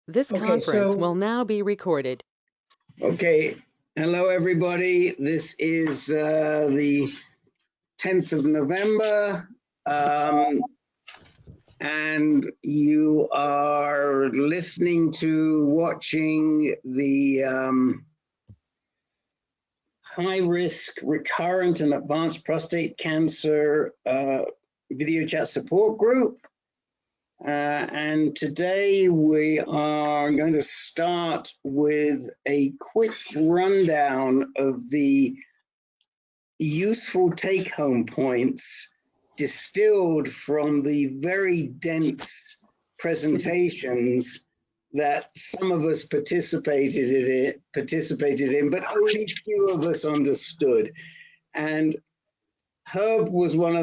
This conference will now be recorded. Okay, hello everybody. This is the 10th of November, and you are watching the high-risk recurrent and advanced prostate cancer video chat support group. And today we are going to start with a quick rundown of the useful take-home points distilled from the very dense presentations that some of us participated in, but only few of us understood. And Herb Geller was one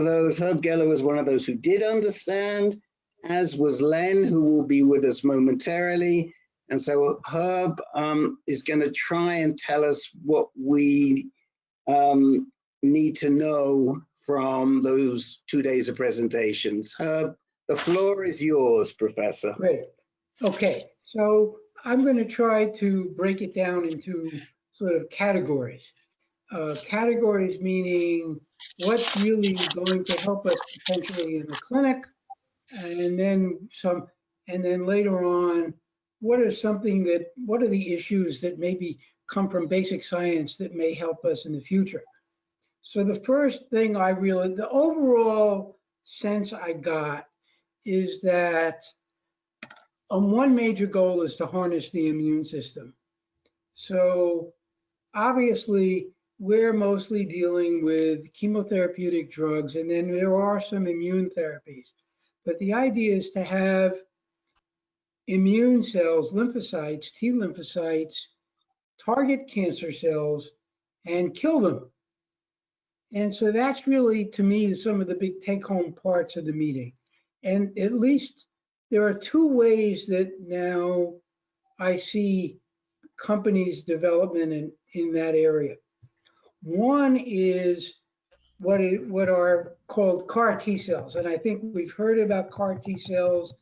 of those who did understand, as was Len, who will be with us momentarily. And so Herb is going to try and tell us what we need to know from those 2 days of presentations. Herb, the floor is yours, Professor. Great. Okay, so I'm going to try to break it down into sort of categories. Categories meaning what's really going to help us potentially in the clinic, and then later on, what are the issues that maybe come from basic science that may help us in the future. So the first thing the overall sense I got is that one major goal is to harness the immune system. So obviously, we're mostly dealing with chemotherapeutic drugs, and then there are some immune therapies. But the idea is to have immune cells, lymphocytes, T lymphocytes, target cancer cells and kill them. And so that's really, to me, some of the big take-home parts of the meeting. And at least there are two ways that now I see companies' development in that area. One is what are called CAR T cells. And I think we've heard about CAR T cells.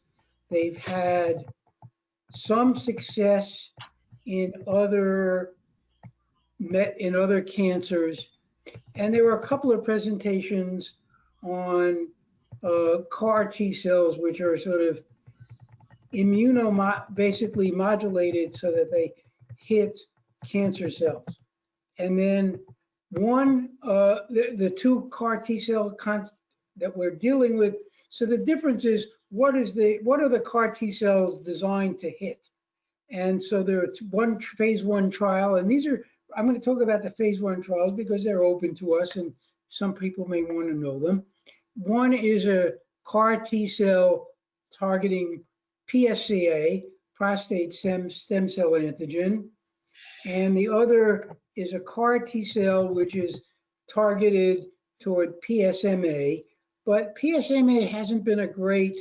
They've had some success in other cancers. And there were a couple of presentations on CAR T cells, which are sort of basically modulated so that they hit cancer cells. And then the two CAR T cell that we're dealing with. So the difference is what are the CAR T cells designed to hit? And so there are one phase 1 trial, and I'm going to talk about the phase 1 trials because they're open to us and some people may want to know them. One is a CAR T cell targeting PSCA, prostate stem cell antigen, and the other is a CAR T cell which is targeted toward PSMA, but PSMA hasn't been a great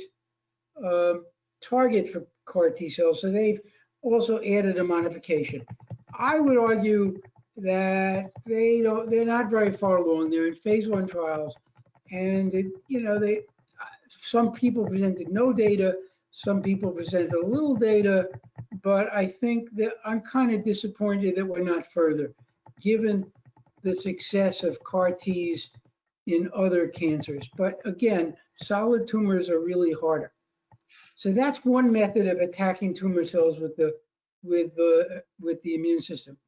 target for CAR T cells, so they've also added a modification. I would argue that they're not very far along. They're in phase 1 trials, and some people presented no data, some people presented a little data, but I think that I'm kind of disappointed that we're not further, given the success of CAR Ts in other cancers. But again, solid tumors are really harder. So that's one method of attacking tumor cells with the immune system.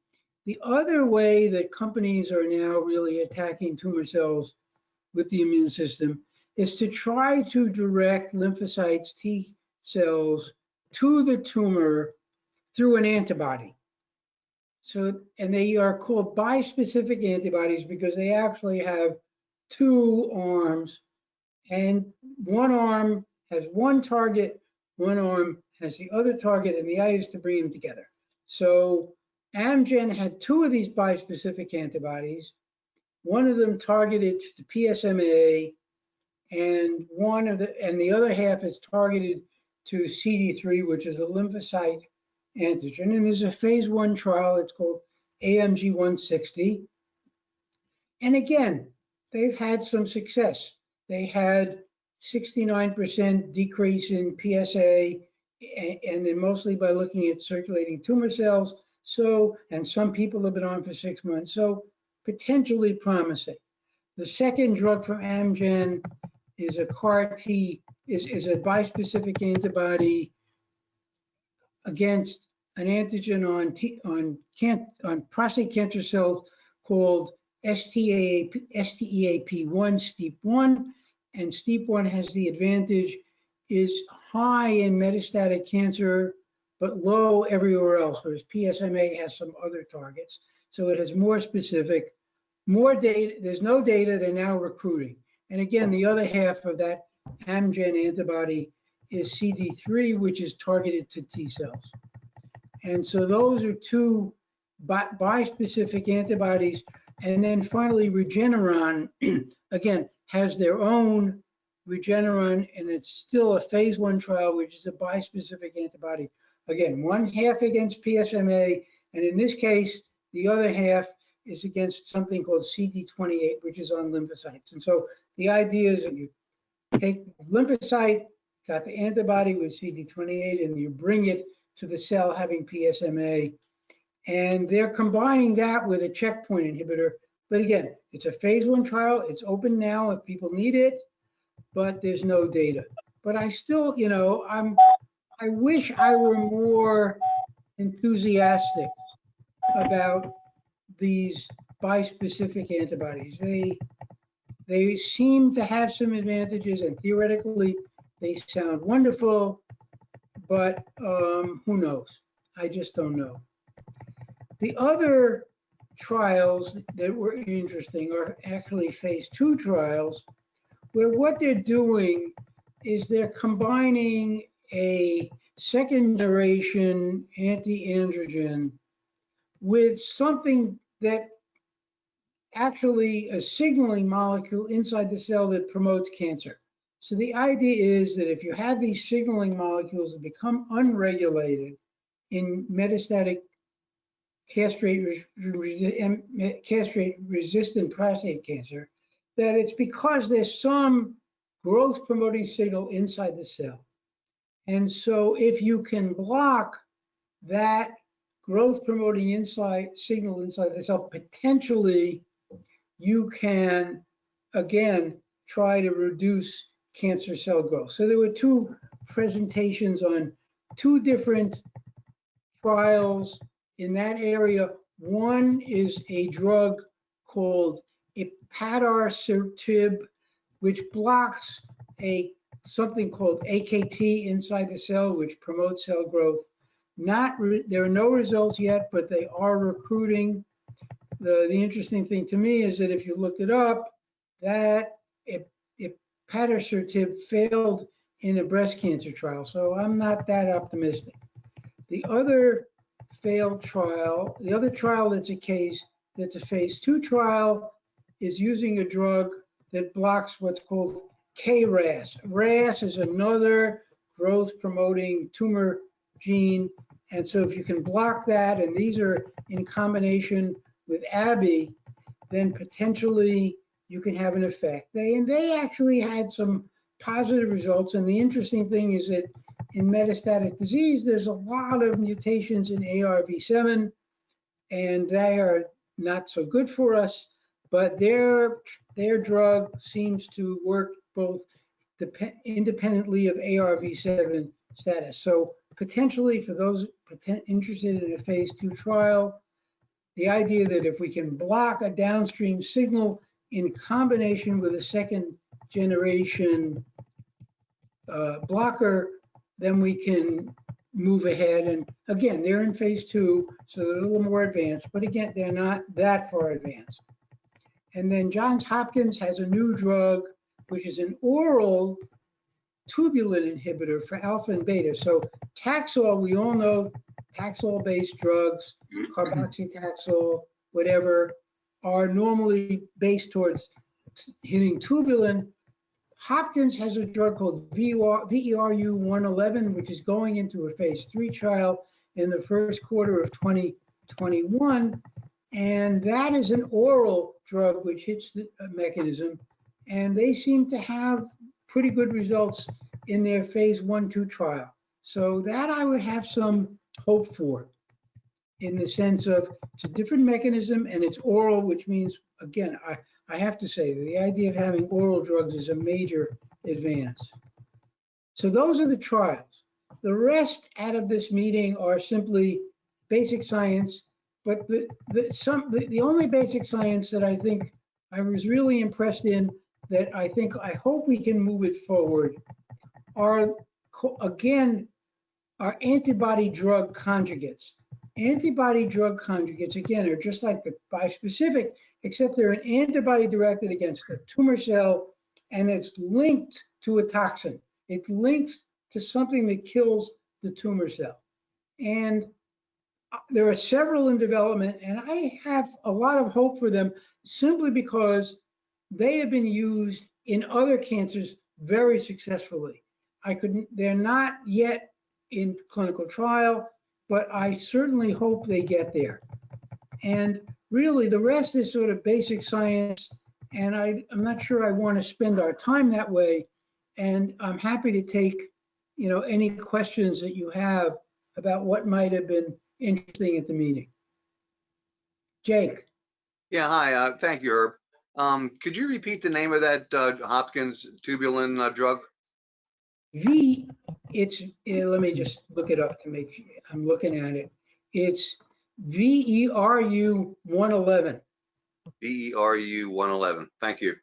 The other way that companies are now really attacking tumor cells with the immune system is to try to direct lymphocytes, T cells, to the tumor through an antibody. So, and they are called bispecific antibodies because they actually have two arms, and one arm has one target, one arm has the other target, and the idea is to bring them together. So Amgen had two of these bispecific antibodies. One of them targeted to PSMA, and the other half is targeted to CD3, which is a lymphocyte antigen. And there's a phase 1 trial. It's called AMG 160. And again, they've had some success. They had 69% decrease in PSA and then mostly by looking at circulating tumor cells. So, and some people have been on for 6 months, so potentially promising. The second drug from Amgen is a CAR T, is a bispecific antibody against an antigen on prostate cancer cells called STEAP1, STEAP1, and STEAP1 has the advantage, is high in metastatic cancer, but low everywhere else, whereas PSMA has some other targets. So it has more specific, more data. There's no data, they're now recruiting. And again, the other half of that Amgen antibody is CD3, which is targeted to T cells. And so those are two bispecific antibodies. And then finally, Regeneron, again, has their own Regeneron, and it's still a phase 1 trial, which is a bispecific antibody. Again, one half against PSMA, and in this case, the other half is against something called CD28, which is on lymphocytes. And so the idea is that you take lymphocyte, got the antibody with CD28, and you bring it to the cell having PSMA. And they're combining that with a checkpoint inhibitor. But again, it's a phase 1 trial. It's open now if people need it, but there's no data. But I still, you know, I wish I were more enthusiastic about these bispecific antibodies. They seem to have some advantages, and theoretically they sound wonderful, but who knows? I just don't know. The other trials that were interesting are actually phase 2 trials, where what they're doing is they're combining a second generation anti-androgen with something that actually a signaling molecule inside the cell that promotes cancer. So the idea is that if you have these signaling molecules that become unregulated in metastatic castrate-resistant prostate cancer, that it's because there's some growth promoting signal inside the cell. And so if you can block that growth promoting signal inside the cell, potentially you can, again, try to reduce cancer cell growth. So there were 2 presentations on 2 different trials in that area. One is a drug called abiraterone, which blocks something called AKT inside the cell, which promotes cell growth. There are no results yet, but they are recruiting. The interesting thing to me is that if you looked it up, that abiraterone failed in a breast cancer trial. So I'm not that optimistic. The other failed trial, the other trial that's a phase 2 trial, is using a drug that blocks what's called KRAS. RAS is another growth promoting tumor gene. And so if you can block that, and these are in combination with ABI, then potentially you can have an effect. They actually had some positive results. And the interesting thing is that in metastatic disease, there's a lot of mutations in ARV7, and they are not so good for us, but their drug seems to work both independently of ARV7 status. So potentially for those interested in a phase 2 trial, the idea that if we can block a downstream signal in combination with a second generation blocker, then we can move ahead. And again, they're in phase 2, so they're a little more advanced, but again, they're not that far advanced. And then Johns Hopkins has a new drug, which is an oral tubulin inhibitor for alpha and beta. So Taxol, we all know Taxol-based drugs, carboxytaxol, whatever, are normally based towards hitting tubulin. Hopkins has a drug called VERU-111, which is going into a phase 3 trial in the first quarter of 2021. And that is an oral drug which hits the mechanism. And they seem to have pretty good results in their phase 1-2 trial. So that I would have some hope for, in the sense of it's a different mechanism and it's oral, which means, again, I have to say the idea of having oral drugs is a major advance. So those are the trials. The rest out of this meeting are simply basic science, but the only basic science that I think I was really impressed in, that I hope we can move it forward, are, again, are antibody drug conjugates. Antibody drug conjugates, again, are just like the bispecific, except they're an antibody directed against the tumor cell, and it's linked to a toxin. It links to something that kills the tumor cell. And there are several in development, and I have a lot of hope for them simply because they have been used in other cancers very successfully. They're not yet in clinical trial, but I certainly hope they get there. And really, the rest is sort of basic science, and I'm not sure I want to spend our time that way. And I'm happy to take, any questions that you have about what might have been interesting at the meeting. Jake. Yeah, hi. Thank you, Herb. Could you repeat the name of that Hopkins tubulin drug? Let me just look it up to make sure I'm looking at it. It's VERU 111. VERU 111. Thank you.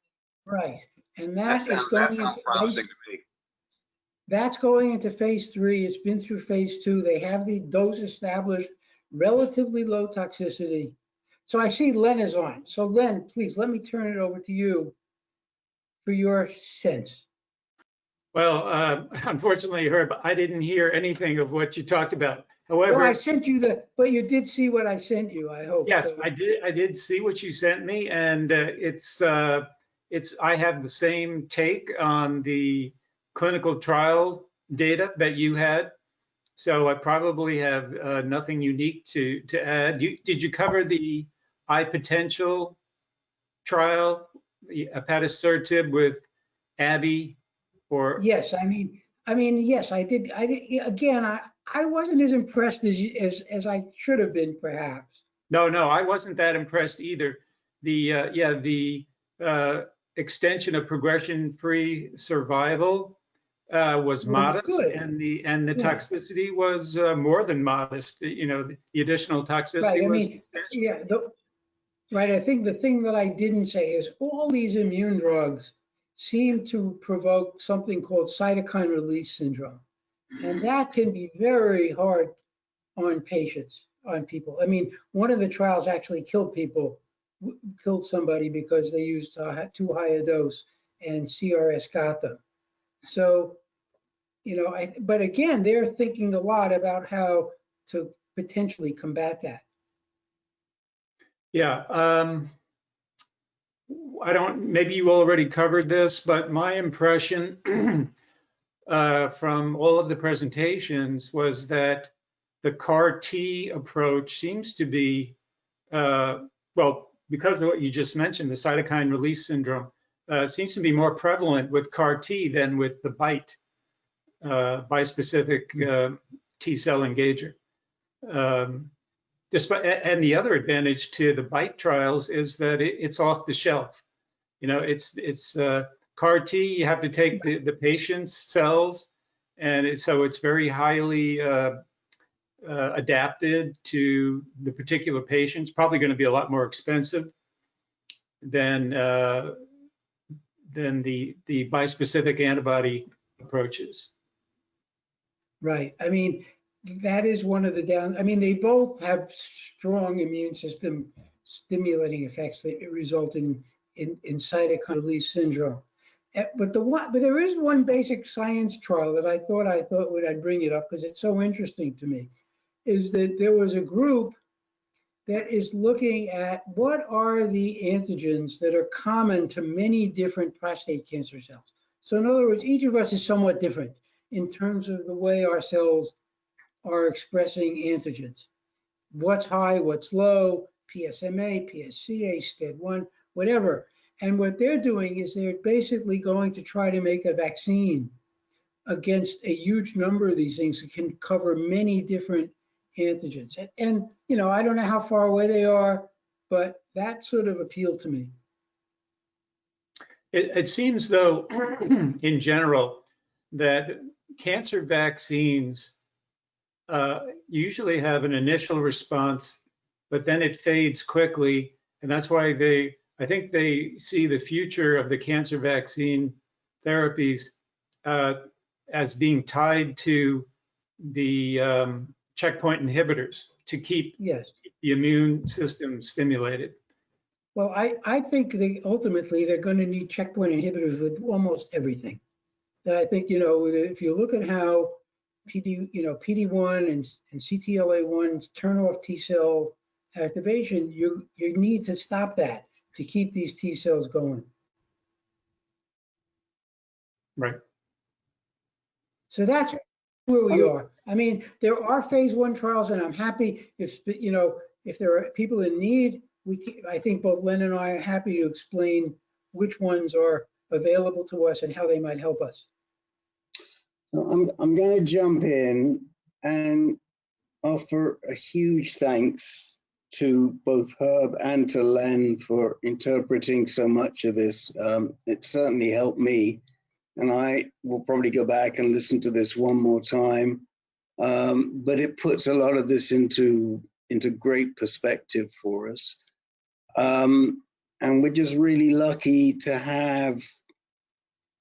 Right. And That sounds promising to me. That's going into phase 3. It's been through phase 2. They have the dose established, relatively low toxicity. So I see Len is on. So Len, please let me turn it over to you for your sense. Well, unfortunately, Herb, I didn't hear anything of what you talked about. However, well, I sent you but you did see what I sent you, I hope. Yes, so. I did see what you sent me, and I have the same take on the clinical trial data that you had. So I probably have nothing unique to add. Did you cover the eye potential trial, the apatosertib with Abby? Or yes, I mean, yes, I did. Again, I wasn't as impressed as I should have been, perhaps. No, I wasn't that impressed either. The extension of progression-free survival was modest, good. and the toxicity was more than modest. The additional toxicity was. Right. I think the thing that I didn't say is all these immune drugs seem to provoke something called cytokine release syndrome. And that can be very hard on patients, on people. I mean, one of the trials actually killed somebody because they used too high a dose, and CRS got them. So, but again, they're thinking a lot about how to potentially combat that. Yeah. Maybe you already covered this, but my impression from all of the presentations was that the CAR T approach seems to be, well, because of what you just mentioned, the cytokine release syndrome, seems to be more prevalent with CAR T than with the bispecific T cell engager. And the other advantage to the BiTE trials is that it's off the shelf. It's CAR T, you have to take the patient's cells, and so it's very highly adapted to the particular patient. It's probably going to be a lot more expensive than the bispecific antibody approaches. Right. I mean, that is one of the they both have strong immune system stimulating effects that result in cytokine release syndrome. But there is one basic science trial that I thought I'd bring it up because it's so interesting to me, is that there was a group that is looking at what are the antigens that are common to many different prostate cancer cells. So in other words, each of us is somewhat different in terms of the way our cells are expressing antigens. What's high, what's low, PSMA, PSCA, STED1, whatever. And what they're doing is they're basically going to try to make a vaccine against a huge number of these things. It can cover many different antigens. And you know, I don't know how far away they are, but that sort of appealed to me. It seems, though, in general, that cancer vaccines usually have an initial response, but then it fades quickly. And that's why I think they see the future of the cancer vaccine therapies as being tied to the checkpoint inhibitors to keep the immune system stimulated. Well, I think ultimately they're going to need checkpoint inhibitors with almost everything. And I think, you know, if you look at how PD1 and CTLA1 turn off T cell activation, you need to stop that to keep these T cells going. Right. So that's where we are. I mean, there are phase 1 trials, and I'm happy if, you know, if there are people in need, I think both Len and I are happy to explain which ones are available to us and how they might help us. I'm going to jump in and offer a huge thanks to both Herb and to Len for interpreting so much of this. It certainly helped me, and I will probably go back and listen to this one more time. But it puts a lot of this into great perspective for us. And we're just really lucky to have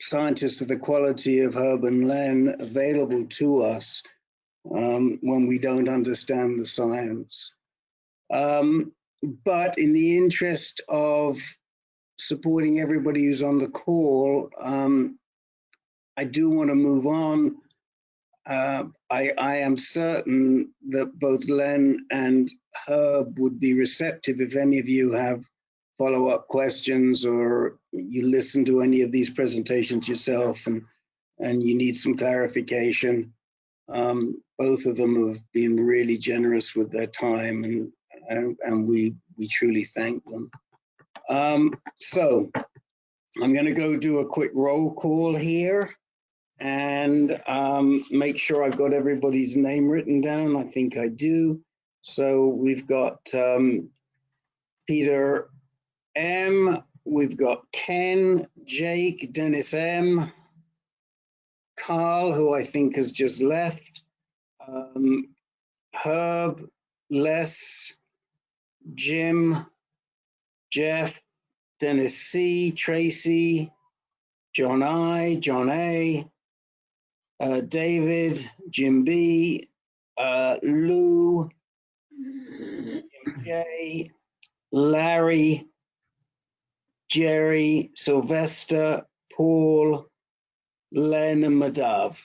scientists of the quality of Herb and Len available to us when we don't understand the science. But in the interest of supporting everybody who's on the call, I do want to move on. I am certain that both Len and Herb would be receptive if any of you have follow-up questions or you listen to any of these presentations yourself and you need some clarification. Both of them have been really generous with their time, and we truly thank them. So I'm going to go do a quick roll call here and make sure I've got everybody's name written down. I think I do. So we've got Peter M, we've got Ken, Jake, Dennis M, Carl, who I think has just left, Herb, Les, Jim, Jeff, Dennis C, Tracy, John I, John A, David, Jim B, Lou, Jim J, Larry, Jerry, Sylvester, Paul, Len, and Madav.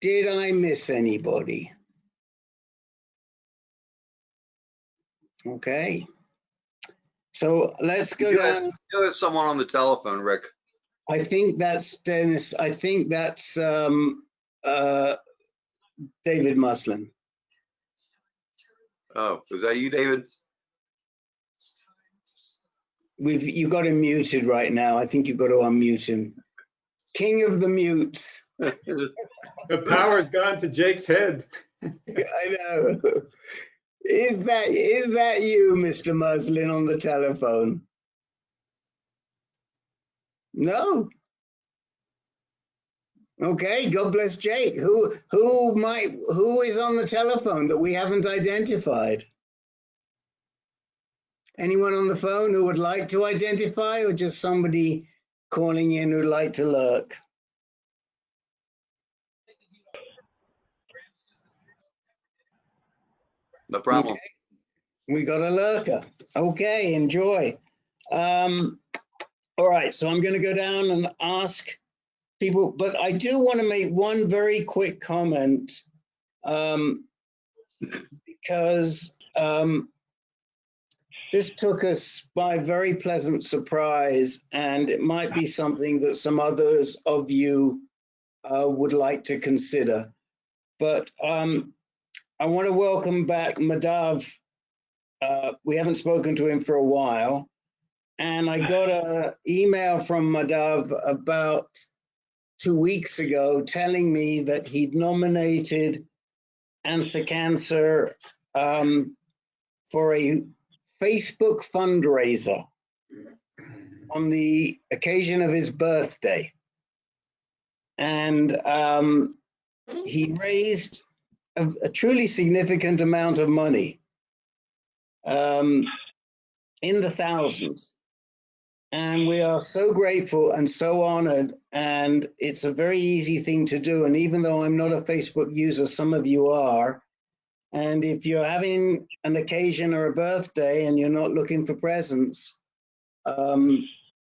Did I miss anybody? Okay. So let's go down. You have someone on the telephone, Rick. I think that's Dennis. I think that's David Muslin. Oh, is that you, David? You've got him muted right now. I think you've got to unmute him. King of the mutes. The power's gone to Jake's head. I know. Is that you, Mr. Muslin, on the telephone? No. Okay, God bless Jake. Who is on the telephone that we haven't identified? Anyone on the phone who would like to identify, or just somebody calling in who'd like to lurk? No problem. Okay. We got a lurker. Okay, enjoy. All right, so I'm going to go down and ask people, but I do want to make one very quick comment because this took us by very pleasant surprise, and it might be something that some others of you would like to consider. But I want to welcome back Madav. We haven't spoken to him for a while, and I got an email from Madav about 2 weeks ago telling me that he'd nominated Ancan for a Facebook fundraiser on the occasion of his birthday. And he raised a truly significant amount of money, in the thousands. And we are so grateful and so honored, and it's a very easy thing to do. And even though I'm not a Facebook user, some of you are. And if you're having an occasion or a birthday and you're not looking for presents, it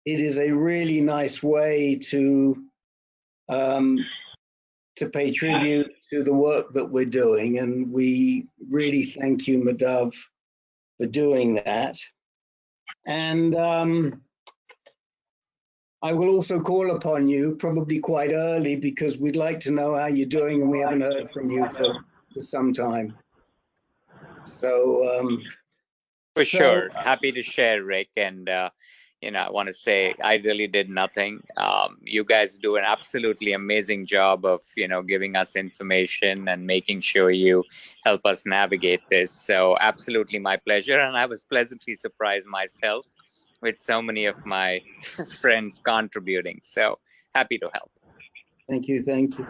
is a really nice way to pay tribute to the work that we're doing. And we really thank you, Madhav, for doing that. And I will also call upon you probably quite early, because we'd like to know how you're doing, and we haven't heard from you for some time. So for sure, happy to share, Rick. And you know, I want to say I really did nothing. You guys do an absolutely amazing job of, you know, giving us information and making sure you help us navigate this. So absolutely my pleasure. And I was pleasantly surprised myself with so many of my friends contributing. So happy to help. Thank you, thank you.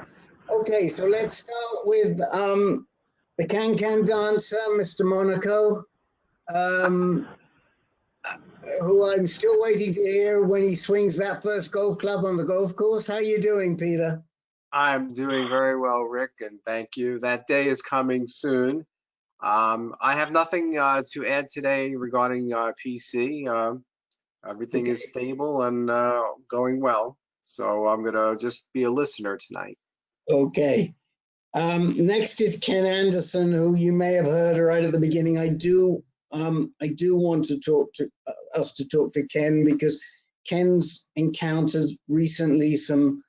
Okay, so let's start with the can-can dancer, Mr. Monaco, who I'm still waiting to hear when he swings that first golf club on the golf course. How you doing, Peter? I'm doing very well, Rick, and thank you. That day is coming soon. I have nothing to add today regarding PC. Everything is stable and going well. So I'm gonna just be a listener tonight. Okay. Next is Ken Anderson, who you may have heard right at the beginning. I do want to talk to us to talk to Ken, because Ken's encountered recently some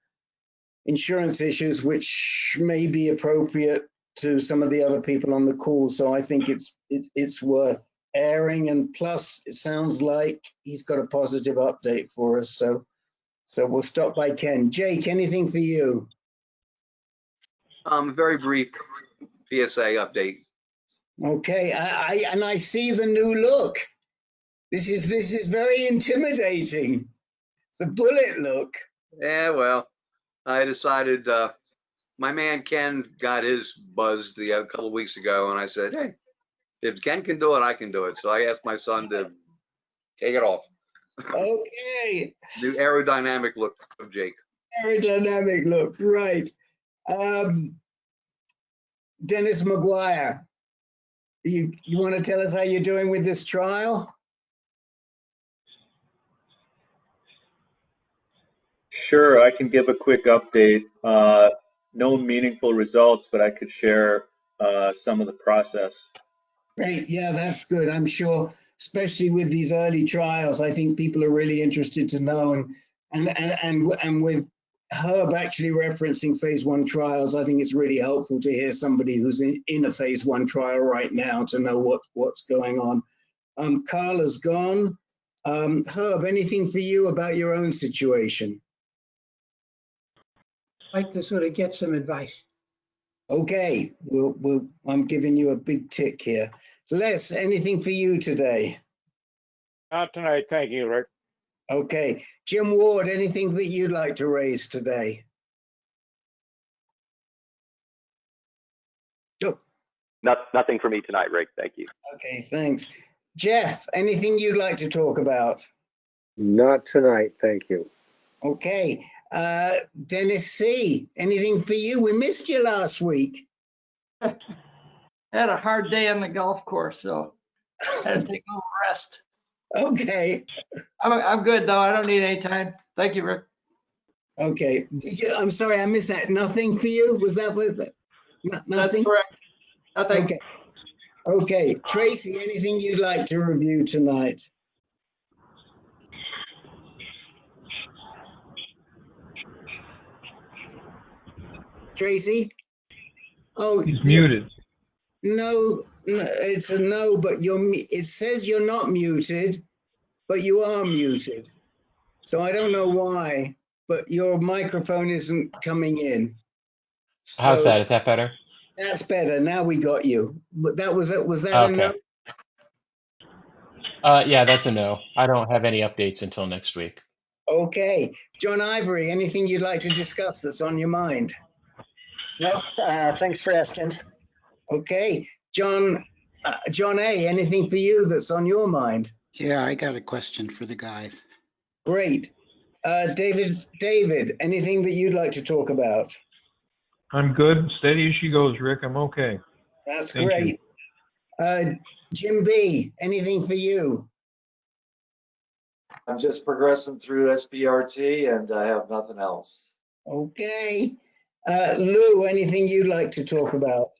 insurance issues which may be appropriate to some of the other people on the call. So I think it's worth airing, and plus it sounds like he's got a positive update for us. So we'll stop by Ken. Jake, anything for you? Very brief PSA update. Okay, I see the new look. This is very intimidating. The bullet look. Yeah, well, I decided my man Ken got his buzzed a couple of weeks ago, and I said, hey, if Ken can do it, I can do it. So I asked my son to take it off. Okay. New aerodynamic look of Jake. Aerodynamic look, right. Dennis McGuire, you want to tell us how you're doing with this trial? Sure, I can give a quick update. No meaningful results, but I could share some of the process. Great, yeah, that's good. I'm sure, especially with these early trials, I think people are really interested to know. And with Herb actually referencing phase 1 trials, I think it's really helpful to hear somebody who's in a phase 1 trial right now to know what's going on. Carla's gone. Herb, anything for you about your own situation? I'd like to sort of get some advice. Okay, I'm giving you a big tick here. Les, anything for you today? Not tonight, thank you, Rick. Okay, Jim Ward, anything that you'd like to raise today? Oh. Nothing for me tonight, Rick, thank you. Okay, thanks. Jeff, anything you'd like to talk about? Not tonight, thank you. Okay, Dennis C., anything for you? We missed you last week. I had a hard day on the golf course, so I had to take a little rest. Okay. I'm good, though. I don't need any time. Thank you, Rick. Okay. I'm sorry, I missed that. Nothing for you? Was that with it? Nothing? That's correct. Nothing. Okay. Okay. Tracy, anything you'd like to review tonight? Tracy? Oh, he's muted. No, it's a no, but it says you're not muted, but you are muted. So I don't know why, but your microphone isn't coming in. How's So that? Is that better? that's better. Now we got you. But that was it. Was that a Okay. no? Yeah, that's a no. I don't have any updates until next week. Okay. John Ivory, anything you'd like to discuss that's on your mind? No, thanks for asking. Okay. John A, anything for you that's on your mind? Yeah, I got a question for the guys. Great. David, anything that you'd like to talk about? I'm good. Steady as she goes, Rick. I'm okay. That's Thank great. Jim B, anything for you? I'm just progressing through SBRT and I have nothing else. Okay. Lou, anything you'd like to talk about?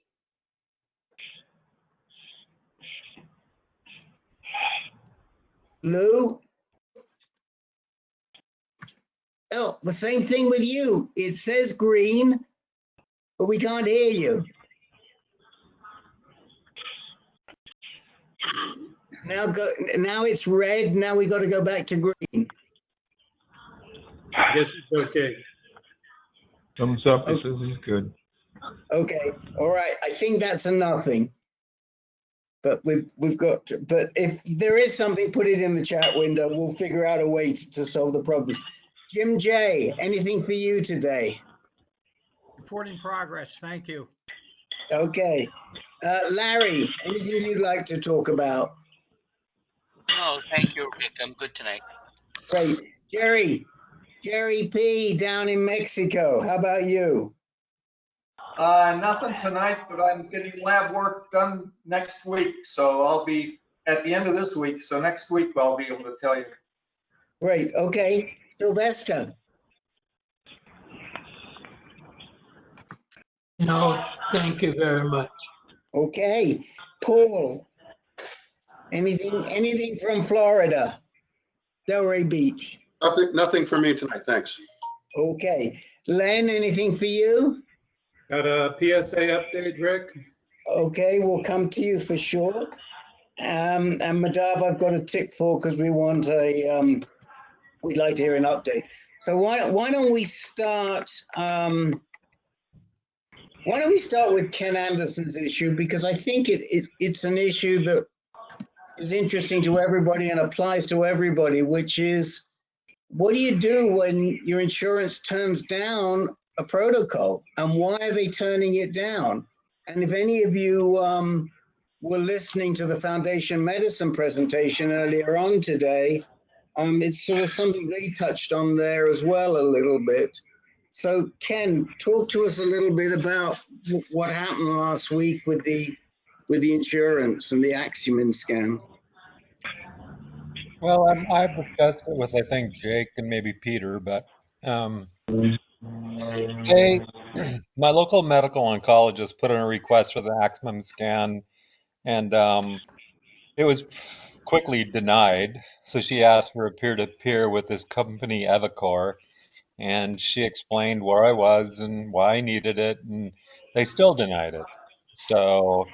Lou? Oh, the same thing with you. It says green, but we can't hear you. Now it's red. Now we got to go back to green. I guess it's okay. Thumbs up. It says he's good. Okay. All right. I think that's a nothing. But we've got to, but if there is something, put it in the chat window. We'll figure out a way to solve the problem. Jim J, anything for you today? Reporting progress. Thank you. Okay. Larry, anything you'd like to talk about? No, thank you, Rick. I'm good tonight. Great. Jerry P down in Mexico. How about you? Nothing tonight, but I'm getting lab work done next week. So I'll be at the end of this week. So next week I'll be able to tell you. Great. Okay. Sylvester. No, thank you very much. Okay. Paul. Anything from Florida? Delray Beach. Nothing for me tonight, thanks. Okay. Len, anything for you? Got a PSA update, Rick? Okay, we'll come to you for sure. And Madhav, I've got a tick for because we want we'd like to hear an update. So why don't we start? Why don't we start with Ken Anderson's issue, because I think it's an issue that is interesting to everybody and applies to everybody, which is, what do you do when your insurance turns down a protocol, and why are they turning it down? And if any of you were listening to the Foundation Medicine presentation earlier on today, it's sort of something they touched on there as well a little bit. So Ken, talk to us a little bit about what happened last week with the insurance and the Axumin scam. Well, I've discussed it with, I think, Jake and maybe Peter, but my local medical oncologist put in a request for the Axumin scan, and it was quickly denied. So she asked for a peer-to-peer with this company, Evacor, and she explained where I was and why I needed it, and they still denied it. So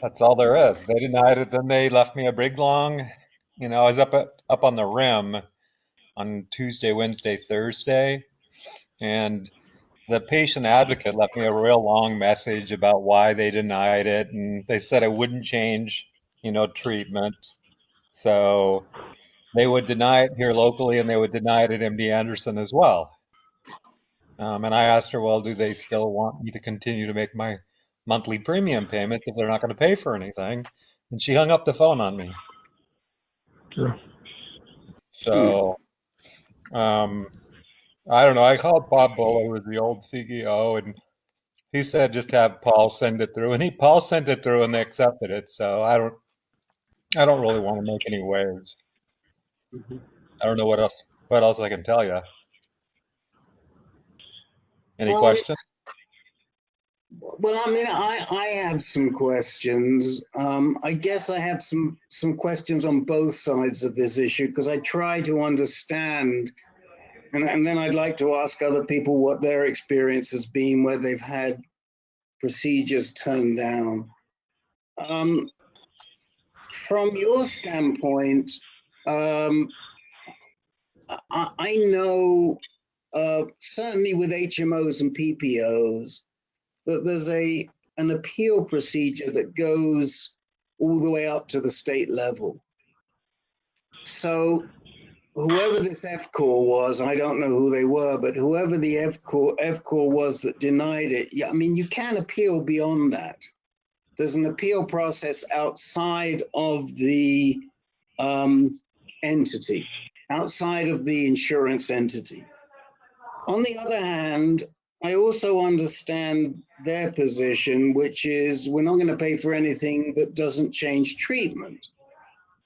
that's all there is. They denied it, then they left me a big long, I was up on the rim on Tuesday, Wednesday, Thursday, and the patient advocate left me a real long message about why they denied it, and they said it wouldn't change, treatment. So they would deny it here locally, and they would deny it at MD Anderson as well. And I asked her, well, do they still want me to continue to make my monthly premium payments if they're not going to pay for anything? And she hung up the phone on me. Sure. So, I don't know. I called Bob Buller, who was the old CEO, and he said just have Paul send it through. And Paul sent it through, and they accepted it. So I don't really want to make any waves. I don't know what else I can tell you. Any questions? Well, I mean, I have some questions. I guess I have some questions on both sides of this issue, because I try to understand, and then I'd like to ask other people what their experience has been where they've had procedures turned down. From your standpoint, I know certainly with HMOs and PPOs that there's an appeal procedure that goes all the way up to the state level. So whoever this FCOR was, I don't know who they were, but whoever the FCOR was that denied it, yeah, I mean, you can appeal beyond that. There's an appeal process outside of the entity, outside of the insurance entity. On the other hand, I also understand their position, which is we're not going to pay for anything that doesn't change treatment.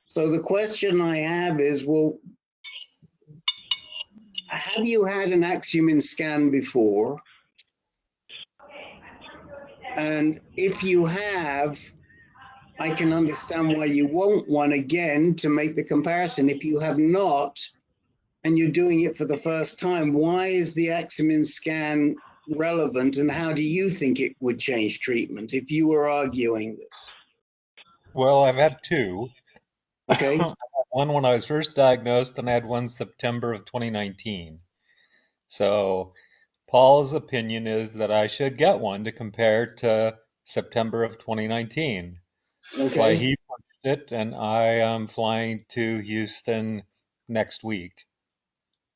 So the question I have is, well, have you had an Axumin scan before? And if you have, I can understand why you won't one again to make the comparison. If you have not, and you're doing it for the first time, why is the Axumin scan relevant, and how do you think it would change treatment if you were arguing this? Well, I've had two. Okay. I had one when I was first diagnosed, and I had one September of 2019. So Paul's opinion is that I should get one to compare to September of 2019. Okay. Why he punched it, and I am flying to Houston next week,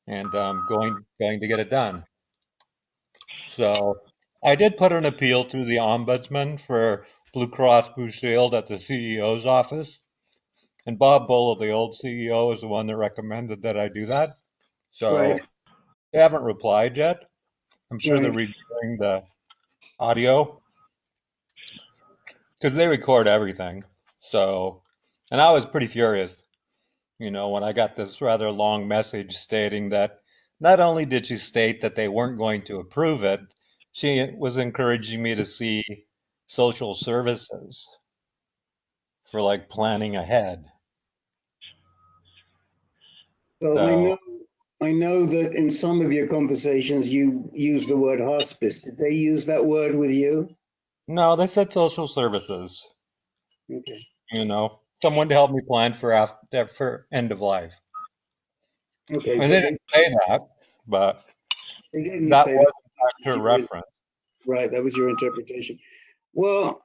and I'm going to get it done. So I did put an appeal through the ombudsman for Blue Cross Blue Shield at the CEO's office, and Bob Bull, the old CEO, is the one that recommended that I do that. So Right. they haven't replied yet. I'm sure they're Right. reviewing the audio because they record everything. So, and I was pretty furious, you know, when I got this rather long message stating that not only did she state that they weren't going to approve it, she was encouraging me to see social services for like planning ahead. So So, I know that in some of your conversations you use the word hospice. Did they use that word with you? no, they said social services, Okay. you know, someone to help me plan for end of life. Okay, And but they didn't say that, but they didn't that say that. was in fact her reference. Right, that was your interpretation. Well,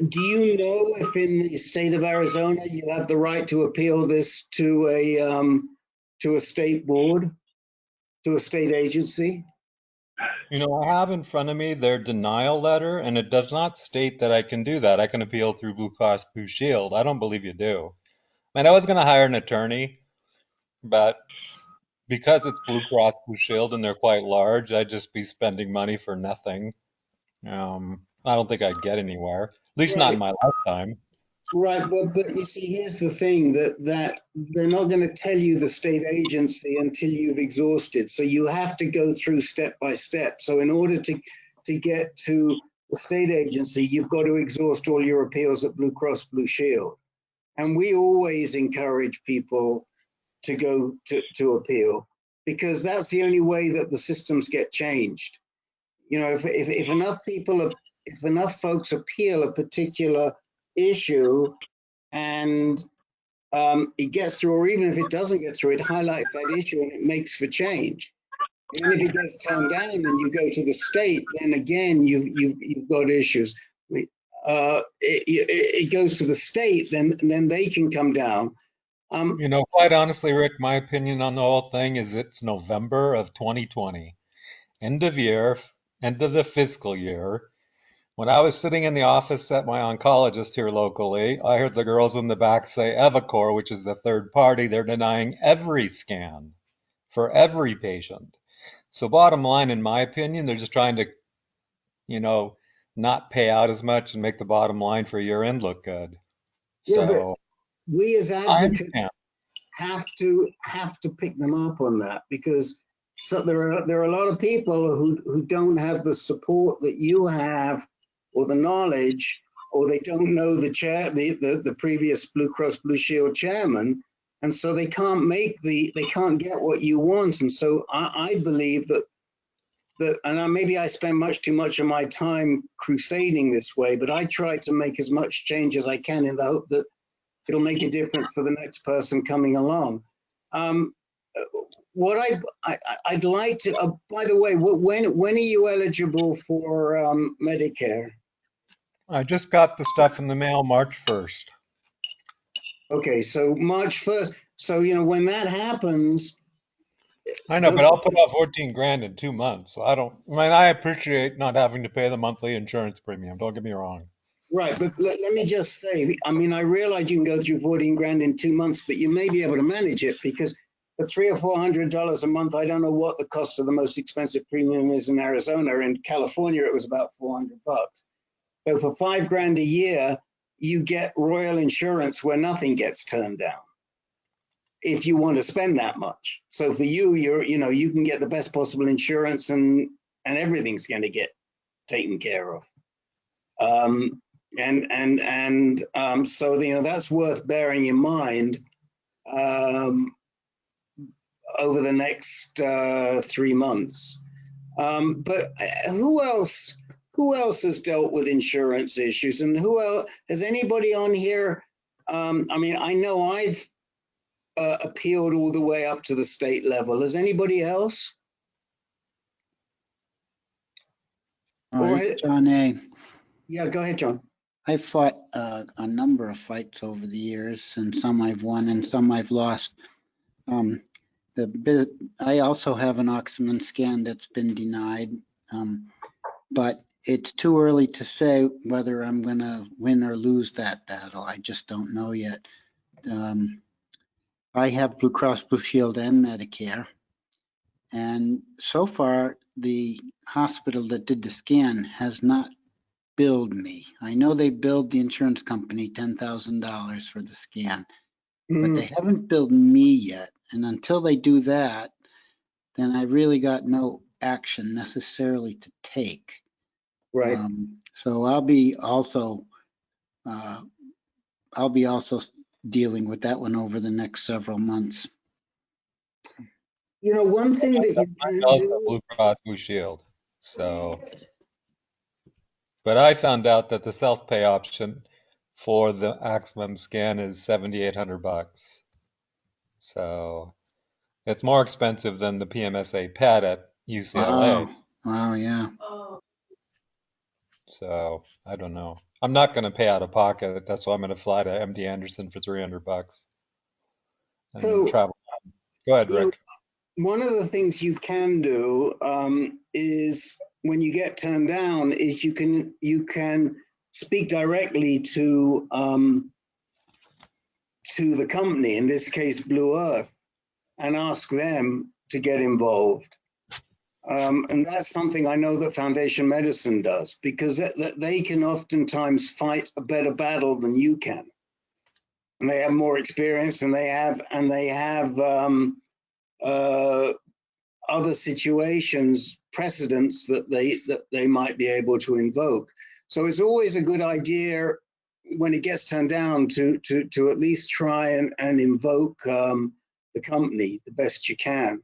do you know if in the state of Arizona you have the right to appeal this to a state board, to a state agency? You know, I have in front of me their denial letter, and it does not state that I can do that. I can appeal through Blue Cross Blue Shield. I don't believe you do. And I was going to hire an attorney, but because it's Blue Cross Blue Shield and they're quite large, I'd just be spending money for nothing. I don't think I'd get anywhere, at least not in Right. my lifetime. Right, but you see, here's the thing that they're not going to tell you the state agency until you've exhausted. So you have to go through step by step. So in order to get to the state agency, you've got to exhaust all your appeals at Blue Cross Blue Shield. And we always encourage people to go to appeal, because that's the only way that the systems get changed. You know, if enough people, if enough folks appeal a particular issue and it gets through, or even if it doesn't get through, it highlights that issue and it makes for change. And then if it gets turned down and you go to the state, then again you've got issues. It goes to the state, then they can come down. You know, quite honestly, Rick, my opinion on the whole thing is it's November of 2020, end of year, end of the fiscal year. When I was sitting in the office at my oncologist here locally, I heard the girls in the back say Evacor, which is the third party, they're denying every scan for every patient. So bottom line, in my opinion, they're just trying to, you know, not pay out as much and make the bottom line for your end look good. Yeah, but So we as I advocates understand. have to pick them up on that, because there are a lot of people who don't have the support that you have, or the knowledge, or they don't know the previous Blue Cross Blue Shield chairman, and so they can't get what you want. And so I believe that maybe I spend too much of my time crusading this way, but I try to make as much change as I can in the hope that it'll make a difference for the next person coming along. What I'd like to, by the way, when are you eligible for Medicare? I just got the stuff in the mail March 1st. Okay, so March 1st. So, you know, when that happens. I know, but I'll put out 14 grand in 2 months. So I appreciate not having to pay the monthly insurance premium. Don't get me wrong. Right, but let me just say, I mean, I realize you can go through 14 grand in 2 months, but you may be able to manage it because for $300 or $400 a month, I don't know what the cost of the most expensive premium is in Arizona. In California, it was about $400. So for $5 grand a year, you get royal insurance where nothing gets turned down if you want to spend that much. So for you, you can get the best possible insurance and everything's going to get taken care of. So, you know, that's worth bearing in mind over the next 3 months. But who else has dealt with insurance issues, and who else has anybody on here? I mean, I know I've appealed all the way up to the state level. Has anybody else? John A. Yeah, go ahead, John. I fought a number of fights over the years, and some I've won and some I've lost. I also have an Oxman scan that's been denied, but it's too early to say whether I'm going to win or lose that battle. I just don't know yet. I have Blue Cross Blue Shield and Medicare, and so far the hospital that did the scan has not billed me. I know they billed the insurance company $10,000 for the scan, but they haven't billed me yet. And until they do that, then I really got no action necessarily to take. Right. So I'll be also dealing with that one over the next several months. You know, one thing that you can do. Blue Cross Blue Shield. So. But I found out that the self-pay option for the Axmem scan is $7,800. So it's more expensive than the PMSA PET at UCLA. Wow, yeah. So I don't know. I'm not going to pay out of pocket. That's why I'm going to fly to MD Anderson for $300 and So travel. Go ahead, Rick. One of the things you can do is when you get turned down is you can speak directly to the company, in this case Blue Earth, and ask them to get involved. And that's something I know that Foundation Medicine does, because they can oftentimes fight a better battle than you can. And they have more experience, and they have other situations, precedents that they might be able to invoke. So it's always a good idea when it gets turned down to at least try and invoke the company the best you can.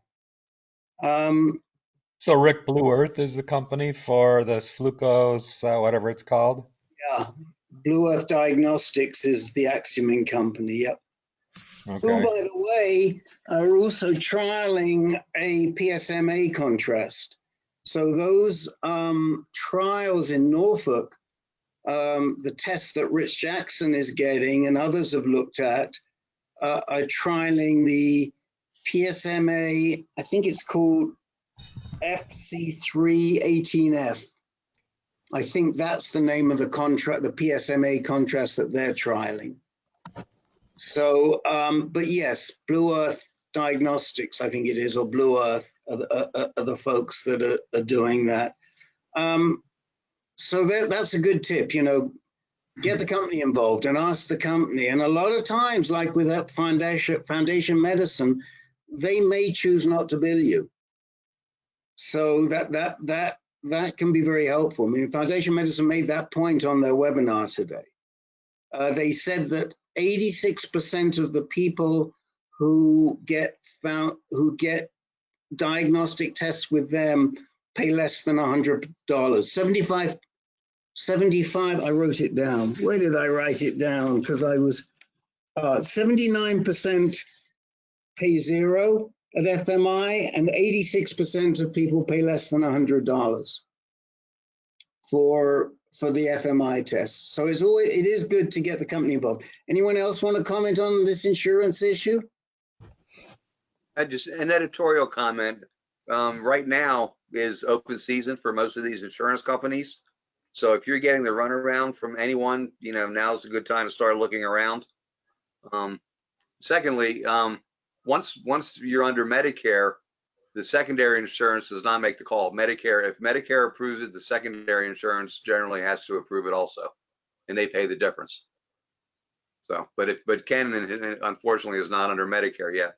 So Rick, Blue Earth is the company for this Flucose, whatever it's called? Yeah, Blue Earth Diagnostics is the Axumin company, yep. Okay. Who, by the way, are also trialing a PSMA contrast. So those trials in Norfolk, the tests that Rich Jackson is getting and others have looked at, are trialing the PSMA, I think it's called FC318F. I think that's the name of the contract, the PSMA contrast that they're trialing. So, but yes, Blue Earth Diagnostics, I think it is, or Blue Earth are the folks that are doing that. So that's a good tip, you know, get the company involved and ask the company. And a lot of times, like with that Foundation Medicine, they may choose not to bill you. So that can be very helpful. I mean, Foundation Medicine made that point on their webinar today. They said that 86% of the people who get diagnostic tests with them pay less than $100. 75, I wrote it down. Where did I write it down? Because I was 79% pay zero at FMI, and 86% of people pay less than $100 for the FMI test. So it is good to get the company involved. Anyone else want to comment on this insurance issue? Just an editorial comment. Right now is open season for most of these insurance companies. So if you're getting the runaround from anyone, now's a good time to start looking around. Secondly, once you're under Medicare, the secondary insurance does not make the call. If Medicare approves it, the secondary insurance generally has to approve it also, and they pay the difference. So, but Ken unfortunately is not under Medicare yet.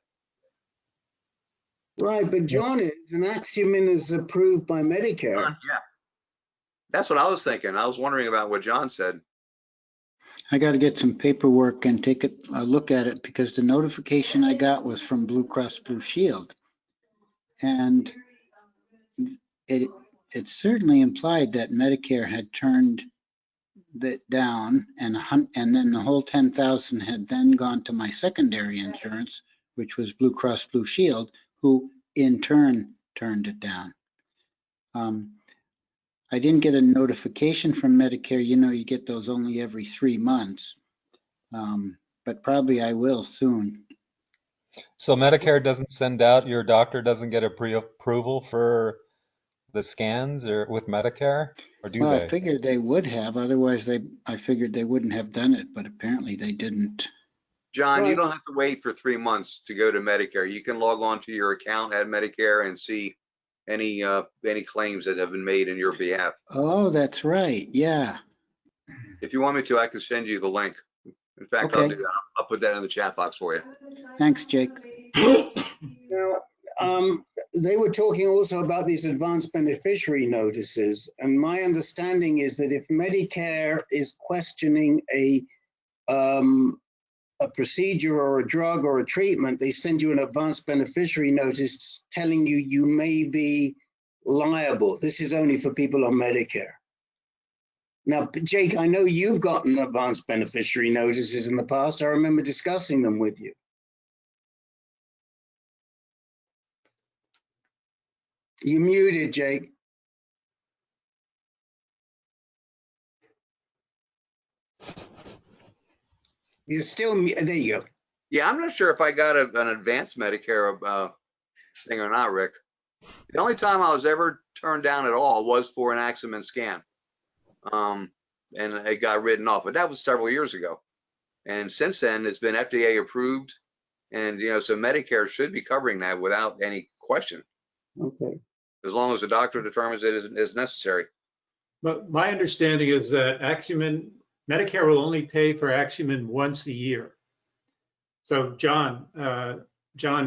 Right, but John is, and Axumin is approved by Medicare. Yeah, that's what I was thinking. I was wondering about what John said. I got to get some paperwork and take a look at it, because the notification I got was from Blue Cross Blue Shield. And it certainly implied that Medicare had turned that down, and then the whole 10,000 had then gone to my secondary insurance, which was Blue Cross Blue Shield, who in turn turned it down. I didn't get a notification from Medicare. You get those only every 3 months, but probably I will soon. So Medicare doesn't send out, your doctor doesn't get a pre-approval for the scans or with Medicare, or do Well, they? I figured they would have, otherwise I figured they wouldn't have done it, but apparently they didn't. John, you don't have to wait for 3 months to go to Medicare. You can log on to your account at Medicare and see any claims that have been made in your behalf. Oh, that's right. Yeah. If you want me to, I can send you the link. In fact, Okay. I'll do that. I'll put that in the chat box for you. Thanks, Jake. Now, they were talking also about these advanced beneficiary notices, and my understanding is that if Medicare is questioning a procedure or a drug or a treatment, they send you an advanced beneficiary notice telling you may be liable. This is only for people on Medicare. Now, Jake, I know you've gotten advanced beneficiary notices in the past. I remember discussing them with you. You muted, Jake. You're still, there you go. Yeah, I'm not sure if I got an advanced Medicare thing or not, Rick. The only time I was ever turned down at all was for an Axumin scan. And it got written off, but that was several years ago. And since then, it's been FDA approved. And, so Medicare should be covering that without any question. Okay. As long as the doctor determines it is necessary. But my understanding is that Medicare will only pay for Axumin once a year. So John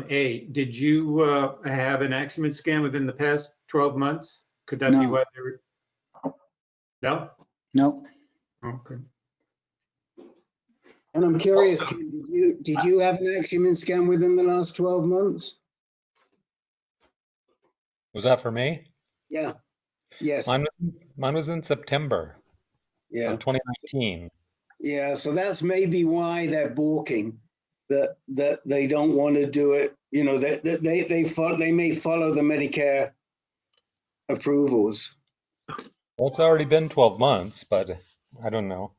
A., did you have an Axumin scan within the past 12 months? Could that be what they were? No? No. Okay. And I'm curious, did you have an Axumin scan within the last 12 months? Was that for me? Yeah. Yes. Mine was in September of 2019. Yeah, so that's maybe why they're balking, that they don't want to do it. They may follow the Medicare approvals. Well, it's already been 12 months, but I don't know.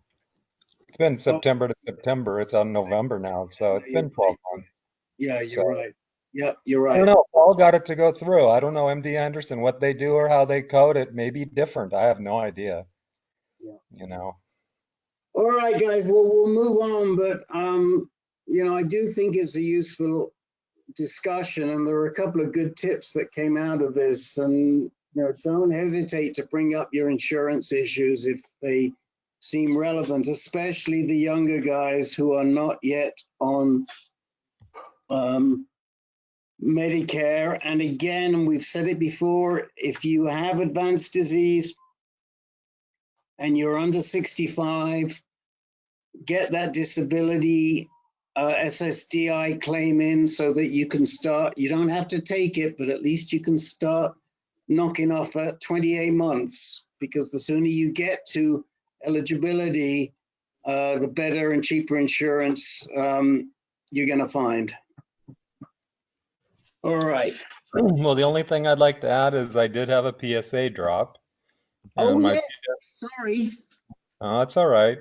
It's been September to September. It's on November now, so it's been 12 months. Yeah, you're right. Yep, you're right. I don't know. Paul got it to go through. I don't know, MD Anderson, what they do or how they code it may be different. I have no idea. Yeah. All right, guys. Well, we'll move on, but I do think it's a useful discussion, and there are a couple of good tips that came out of this. And don't hesitate to bring up your insurance issues if they seem relevant, especially the younger guys who are not yet on Medicare. And again, we've said it before, if you have advanced disease and you're under 65, get that disability SSDI claim in so that you can start. You don't have to take it, but at least you can start knocking off at 28 months, because the sooner you get to eligibility, the better and cheaper insurance you're going to find. All right. Well, the only thing I'd like to add is I did have a PSA drop. Oh, And yes. Sorry. That's all right.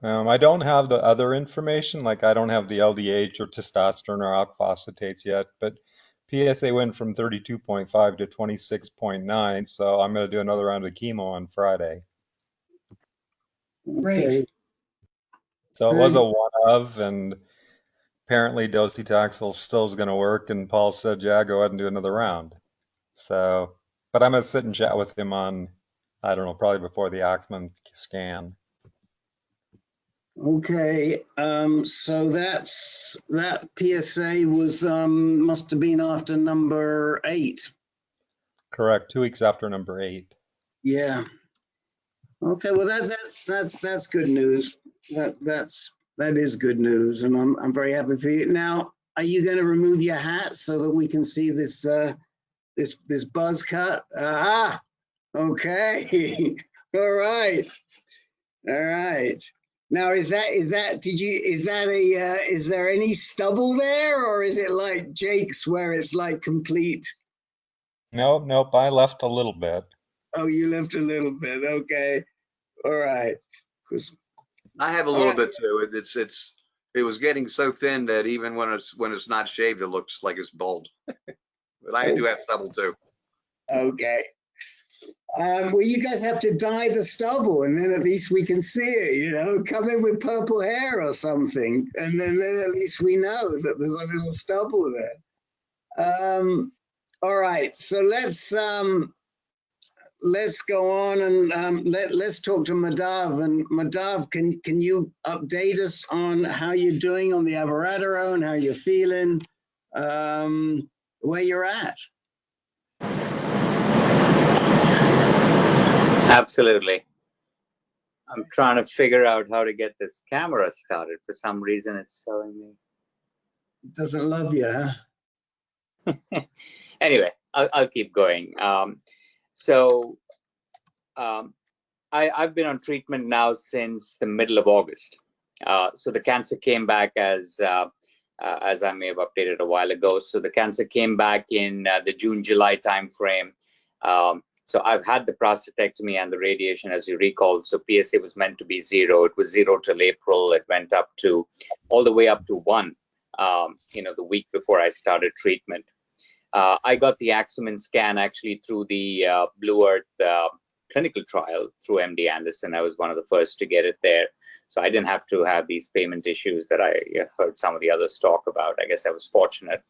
I don't have the other information, like I don't have the LDH or testosterone or alk phosphatates yet, but PSA went from 32.5 to 26.9, so I'm going to do another round of chemo on Friday. Okay. So it was a one of, and apparently docetaxel still is going to work, and Paul said, yeah, go ahead and do another round. So, but I'm going to sit and chat with him on, I don't know, probably before the Axman scan. Okay, so that PSA was must have been after number 8. Correct, 2 weeks after number 8. Yeah. Okay, well that's good news. That is good news, and I'm very happy for you. Now, are you going to remove your hat so that we can see this this buzz cut? Okay. All right. All right. Now, is there any stubble there, or is it like Jake's where it's like complete? Nope, I left a little bit. Oh, you left a little bit. Okay. All right. 'Cause I have a little bit too. It was getting so thin that even when it's not shaved, it looks like it's bald. But I do have stubble too. Okay. Well, you guys have to dye the stubble, and then at least we can see it, you know, come in with purple hair or something, and then at least we know that there's a little stubble there. All right, so let's go on and let's talk to Madhav. And Madhav, can you update us on how you're doing on the abiraterone, how you're feeling, where you're at? Absolutely. I'm trying to figure out how to get this camera started. For some reason, it's telling me. It doesn't love you, huh? Anyway, I'll keep going. I've been on treatment now since the middle of August. So the cancer came back as I may have updated a while ago. So the cancer came back in the June-July timeframe. So I've had the prostatectomy and the radiation, as you recall. So PSA was meant to be 0. It was 0 till April. It went up to all the way up to 1, the week before I started treatment. I got the Axman scan actually through the Blue Earth clinical trial through MD Anderson. I was one of the first to get it there. So I didn't have to have these payment issues that I heard some of the others talk about. I guess I was fortunate.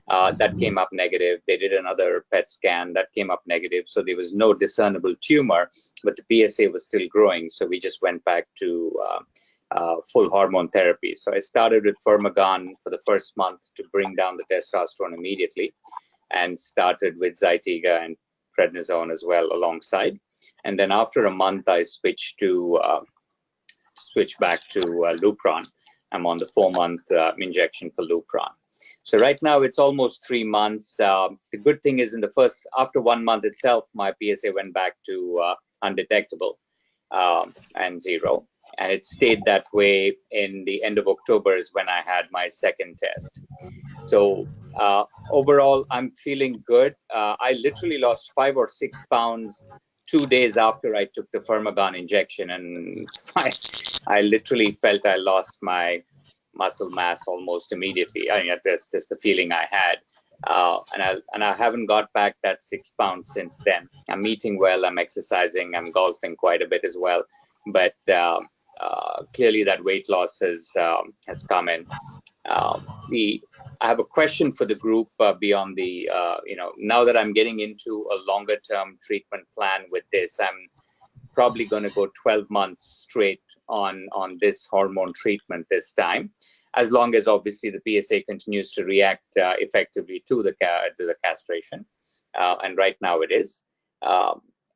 That came up negative. They did another PET scan that came up negative. So there was no discernible tumor, but the PSA was still growing. So we just went back to full hormone therapy. So I started with Firmagon for the first month to bring down the testosterone immediately, and started with Zytiga and prednisone as well alongside. And then after a month, I switched back to Lupron. I'm on the 4-month injection for Lupron. So right now it's almost 3 months. The good thing is after 1 month itself, my PSA went back to undetectable and 0. And it stayed that way in the end of October is when I had my second test. So overall, I'm feeling good. I literally lost 5 or 6 pounds 2 days after I took the Firmagon injection, and I literally felt I lost my muscle mass almost immediately. I mean, that's just the feeling I had, and I haven't got back that 6 pounds since then. I'm eating well, I'm exercising, I'm golfing quite a bit as well, but clearly that weight loss has come in. I have a question for the group beyond the, now that I'm getting into a longer term treatment plan with this, I'm probably going to go 12 months straight on this hormone treatment this time, as long as obviously the PSA continues to react effectively to the castration. And right now it is.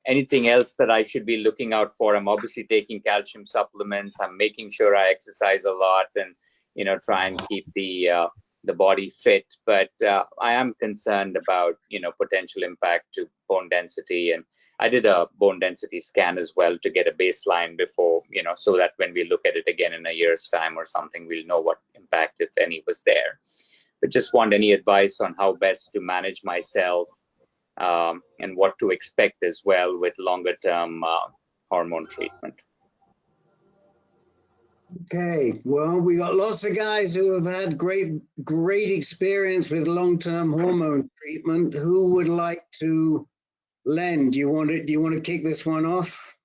Anything else that I should be looking out for? I'm obviously taking calcium supplements. I'm making sure I exercise a lot and, try and keep the body fit, but I am concerned about, potential impact to bone density. And I did a bone density scan as well to get a baseline before, so that when we look at it again in a year's time or something, we'll know what impact, if any, was there. but just want any advice on how best to manage myself and what to expect as well with longer term hormone treatment. Okay, well, we got lots of guys who have had great experience with long-term hormone treatment. Who would like to? Len, do you want to kick this one off?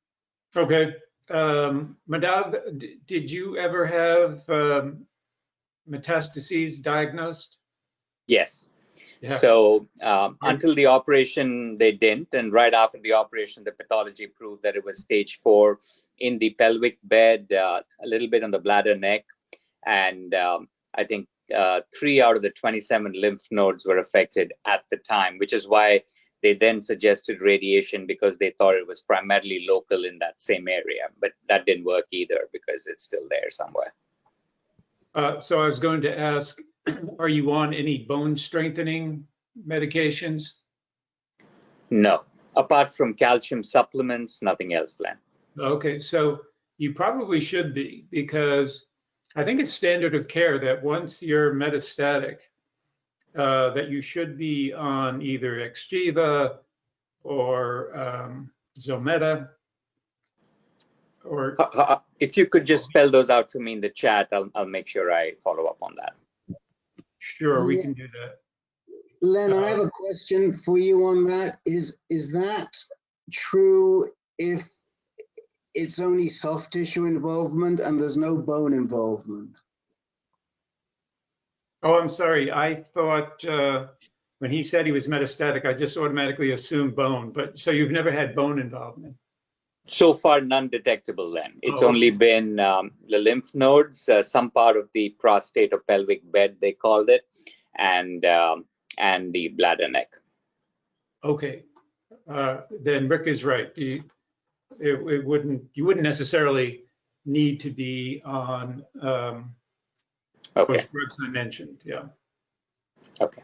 Okay. Madav, did you ever have metastases diagnosed? Yes. Yeah. So until the operation, they didn't. And right after the operation, the pathology proved that it was stage 4 in the pelvic bed, a little bit on the bladder neck. And I think 3 out of the 27 lymph nodes were affected at the time, which is why they then suggested radiation, because they thought it was primarily local in that same area. But that didn't work either because it's still there somewhere. So I was going to ask, are you on any bone strengthening medications? No, apart from calcium supplements, nothing else, Len. Okay, so you probably should be, because I think it's standard of care that once you're metastatic, that you should be on either Xgeva or Zometa. Or if you could just spell those out for me in the chat, I'll make sure I follow up on that. Sure, we can do that. Len, I have a question for you on that. Is that true if it's only soft tissue involvement and there's no bone involvement? Oh, I'm sorry. I thought when he said he was metastatic, I just automatically assumed bone. But so you've never had bone involvement? So far, none detectable, Len. It's only been the lymph nodes, some part of the prostate or pelvic bed, they called it, and the bladder neck. Okay, then Rick is right. You wouldn't necessarily need to be on those drugs I mentioned. Yeah. Okay.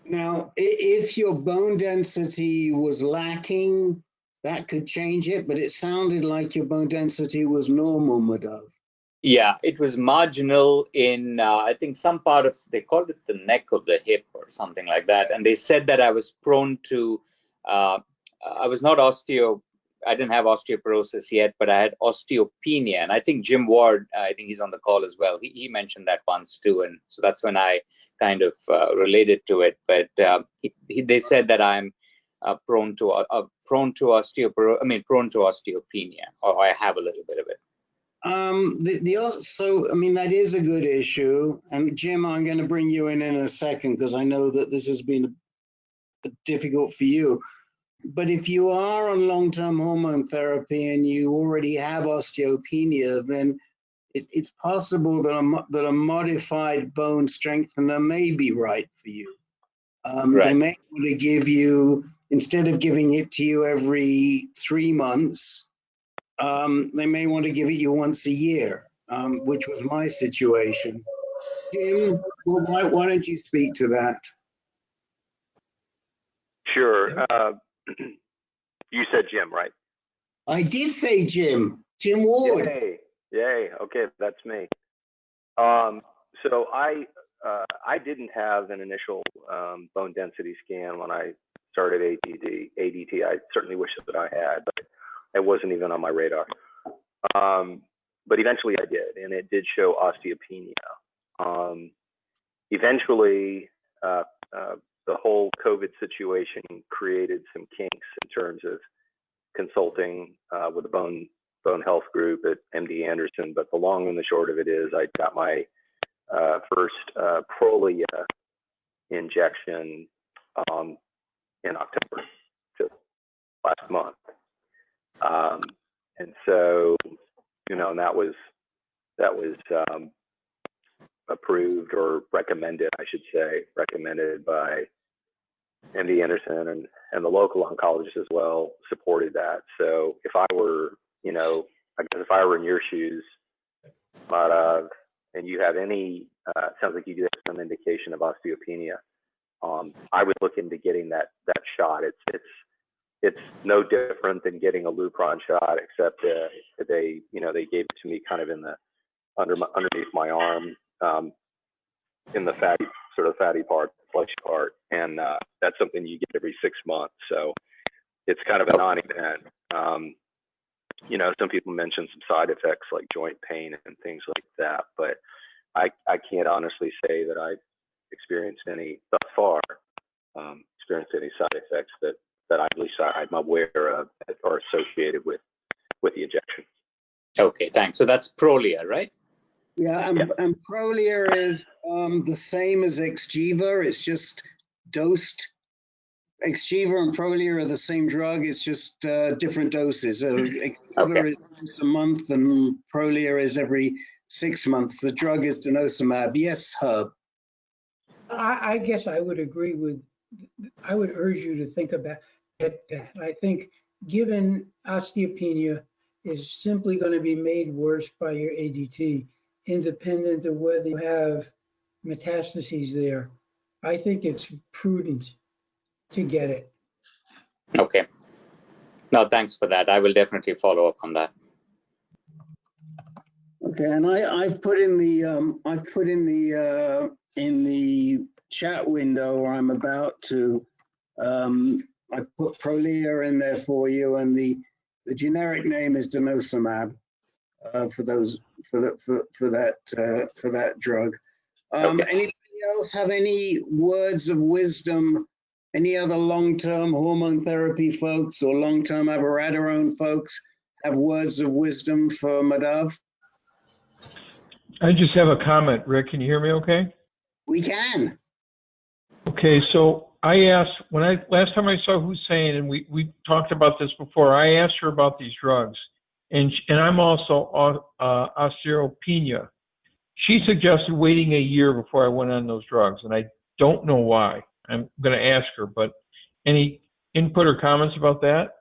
Now, if your bone density was lacking, that could change it, but it sounded like your bone density was normal, Madhav. Yeah, it was marginal in, I think, some part of, they called it the neck of the hip or something like that. And they said that I was prone to, I was not I didn't have osteoporosis yet, but I had osteopenia. And I think Jim Ward, I think he's on the call as well. He mentioned that once too. And so that's when I kind of related to it. But they said that I'm prone to osteopenia, or I have a little bit of it. So, I mean, that is a good issue. And Jim, I'm going to bring you in a second because I know that this has been difficult for you. But if you are on long-term hormone therapy and you already have osteopenia, then it's possible that a modified bone strengthener may be right for you. They may want to give you, instead of giving it to you every 3 months, they may want to give it you once a year, which was my situation. Jim, why don't you speak to that? Sure. You said Jim, right? I did say Jim. Jim Ward. Yay. Okay, that's me. So I didn't have an initial bone density scan when I started ADT. I certainly wish that I had, but it wasn't even on my radar. But eventually I did, and it did show osteopenia. Eventually, the whole COVID situation created some kinks in terms of consulting with the bone health group at MD Anderson. But the long and the short of it is I got my first Prolia injection in October, just last month. And so, and that was approved, or recommended, I should say, recommended by MD Anderson, and the local oncologist as well supported that. So if I were, I guess if I were in your shoes, and you have any, sounds like you do have some indication of osteopenia, I would look into getting that shot. It's no different than getting a Lupron shot, except they gave it to me kind of in the underneath my arm, in the fatty sort of fatty part, fleshy part, and that's something you get every 6 months. So it's kind of a non-event. You know, some people mention some side effects like joint pain and things like that, but I can't honestly say that I've experienced any thus far. Experienced any side effects that at least I'm aware of that are associated with the injection. Okay, thanks. So that's Prolia, right? Yeah, and Prolia is the same as Xgeva. It's just dosed. Xgeva and Prolia are the same drug. It's just different doses. Xgeva is once a month, and Prolia is every 6 months. The drug is denosumab. Yes, Herb. I guess I would agree with, I would urge you to think about that. I think given osteopenia is simply going to be made worse by your ADT, independent of whether you have metastases there. I think it's prudent to get it. Okay. No, thanks for that. I will definitely follow up on that. Okay, and I've put in the chat window, or I'm about to. I put Prolia in there for you, and the generic name is denosumab for that drug. Anybody else have any words of wisdom? Any other long-term hormone therapy folks or long-term abiraterone folks have words of wisdom for Madhav? I just have a comment. Rick, can you hear me okay? We can. Okay, so I asked, last time I saw Hussein, and we talked about this before, I asked her about these drugs, and I'm also osteopenia. She suggested waiting a year before I went on those drugs, and I don't know why. I'm going to ask her, but any input or comments about that?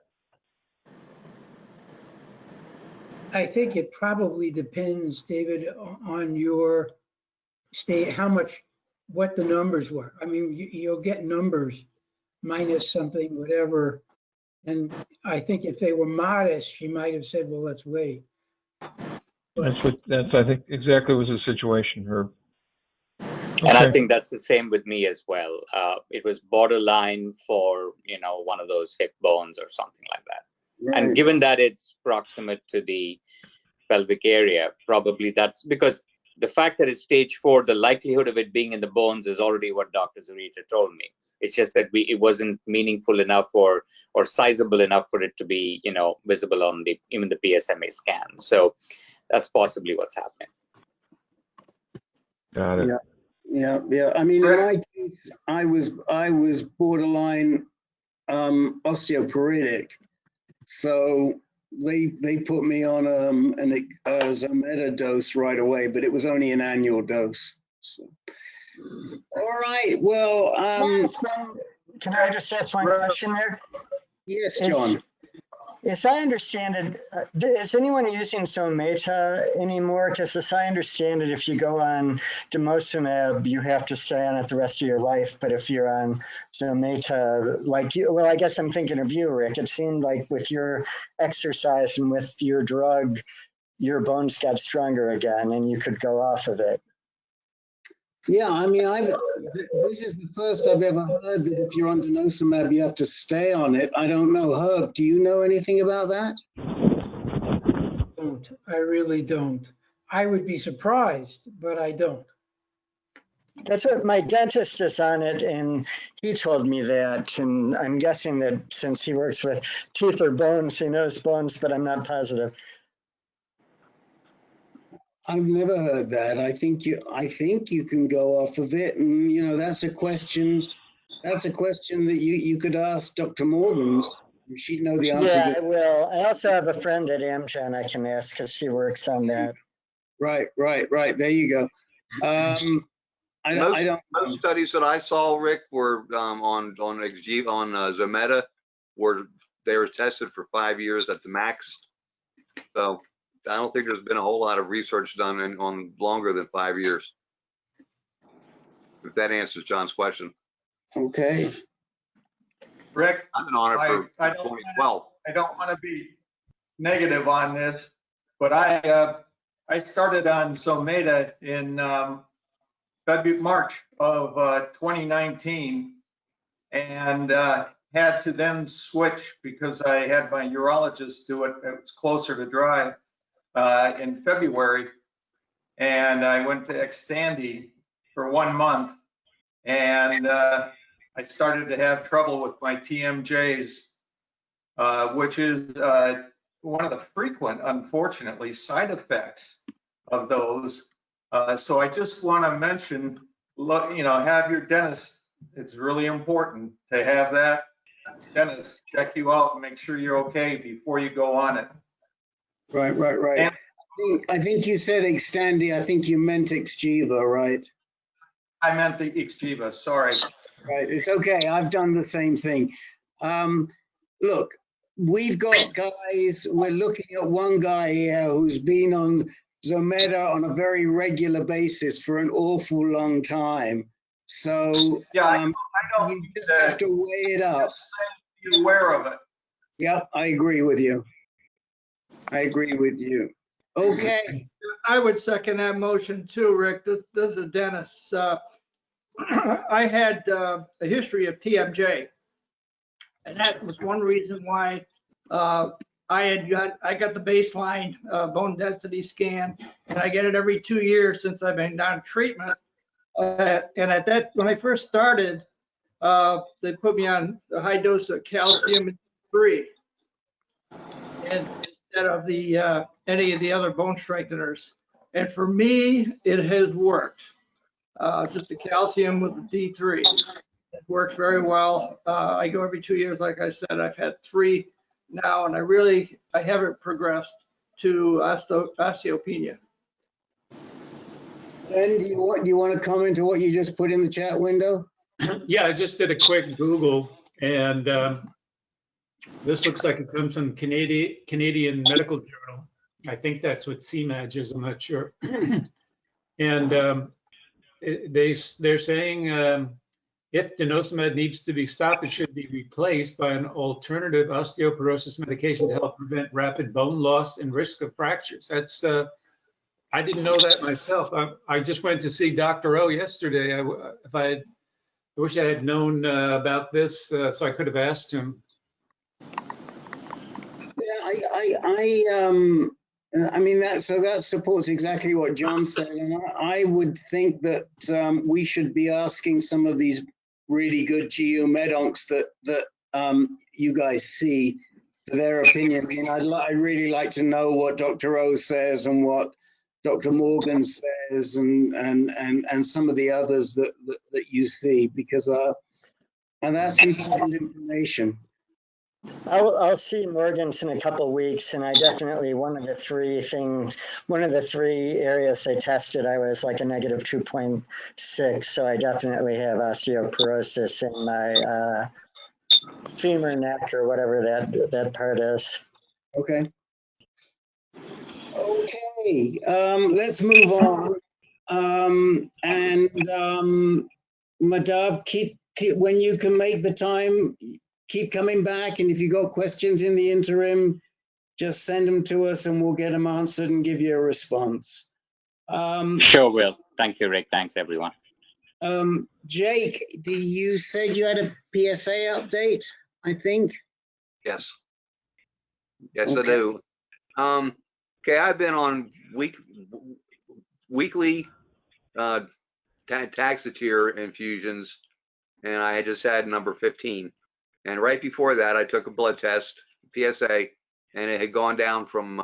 I think it probably depends, David, on your state, what the numbers were. I mean, you'll get numbers minus something, whatever. And I think if they were modest, she might have said, well, let's wait. That's I think exactly was the situation, Herb. Okay. And I think that's the same with me as well. It was borderline for, one of those hip bones or something like that. Right. And given that it's proximate to the pelvic area, probably that's because the fact that it's stage 4, the likelihood of it being in the bones is already what Dr. Zometa told me. It's just that it wasn't meaningful enough or sizable enough for it to be, visible on even the PSMA scan. So that's possibly what's happening. Got it. Yeah. I mean, in my case, I was borderline osteoporotic, so they put me on a Zometa dose right away, but it was only an annual dose. So. All right. Well, can I just ask one question there? Yes, John. As I understand it, is anyone using Zometa anymore? Because as I understand it, if you go on denosumab, you have to stay on it the rest of your life. But if you're on Zometa, well, I guess I'm thinking of you, Rick. It seemed like with your exercise and with your drug, your bones got stronger again and you could go off of it. Yeah, I mean, this is the first I've ever heard that if you're on denosumab, you have to stay on it. I don't know. Herb, do you know anything about that? I really don't. I would be surprised, but I don't. That's what my dentist is on it, and he told me that. And I'm guessing that since he works with teeth or bones, he knows bones, but I'm not positive. I've never heard that. I think you can go off of it, and that's a question. That's a question that you could ask Dr. Morgans. She'd know the answer. Yeah, I will. I also have a friend at Ancan I can ask because she works on that. Right. There you go. Most studies that I saw, Rick, were on Xgeva, on Zometa, they were tested for 5 years at the max. So I don't think there's been a whole lot of research done on longer than 5 years. If that answers John's question. Okay. Rick, I've been on it for 2012. I don't want to be negative on this, but I started on Zometa in March of 2019, and had to then switch because I had my urologist do it. It was closer to drive in February, and I went to Xtandi for 1 month, and I started to have trouble with my TMJs, which is one of the frequent, unfortunately, side effects of those. So I just want to mention, look, have your dentist. It's really important to have that dentist check you out and make sure you're okay before you go on it. Right. And I think you said Xtandi. I think you meant Xgeva, right? I meant the Xgeva, sorry. Right, it's okay. I've done the same thing. Look, we've got guys, we're looking at one guy here who's been on Zometa on a very regular basis for an awful long time. So yeah, I know. You just have to weigh it up. Just be aware of it. Yep, I agree with you. Okay. I would second that motion too, Rick. This is a dentist. I had a history of TMJ, and that was one reason why I got the baseline bone density scan, and I get it every 2 years since I've been on treatment. And at that, when I first started, they put me on a high dose of calcium 3, and instead of the any of the other bone strengtheners. And for me, it has worked. Just the calcium with the D3. It works very well. I go every 2 years, like I said. I've had 3 now, and I haven't progressed to osteopenia. Len, do you want to comment on what you just put in the chat window? Yeah, I just did a quick Google, and this looks like it comes from Canadian Medical Journal. I think that's what CMAJ is. I'm not sure. And they're saying if denosumab needs to be stopped, it should be replaced by an alternative osteoporosis medication to help prevent rapid bone loss and risk of fractures. That's I didn't know that myself. I just went to see Dr. O yesterday. I wish I had known about this so I could have asked him. Yeah, I mean, that supports exactly what John said, and I would think that we should be asking some of these really good GU med oncs that you guys see for their opinion. I mean, I'd really like to know what Dr. O says and what Dr. Morgan says, and some of the others that you see, because and that's important information. I'll see Morgan's in a couple of weeks, and I definitely, one of the 3 areas they tested, I was like a negative 2.6, so I definitely have osteoporosis in my femur neck or whatever that part is. Okay. Okay, let's move on. Madav, keep when you can make the time, keep coming back, and if you got questions in the interim, just send them to us and we'll get them answered and give you a response. Sure will. Thank you, Rick. Thanks, everyone. Jake, you said you had a PSA update, I think? Yes. Yes, Okay. I do. Okay, I've been on weekly Taxotere infusions, and I had just had number 15. And right before that, I took a blood test, PSA, and it had gone down from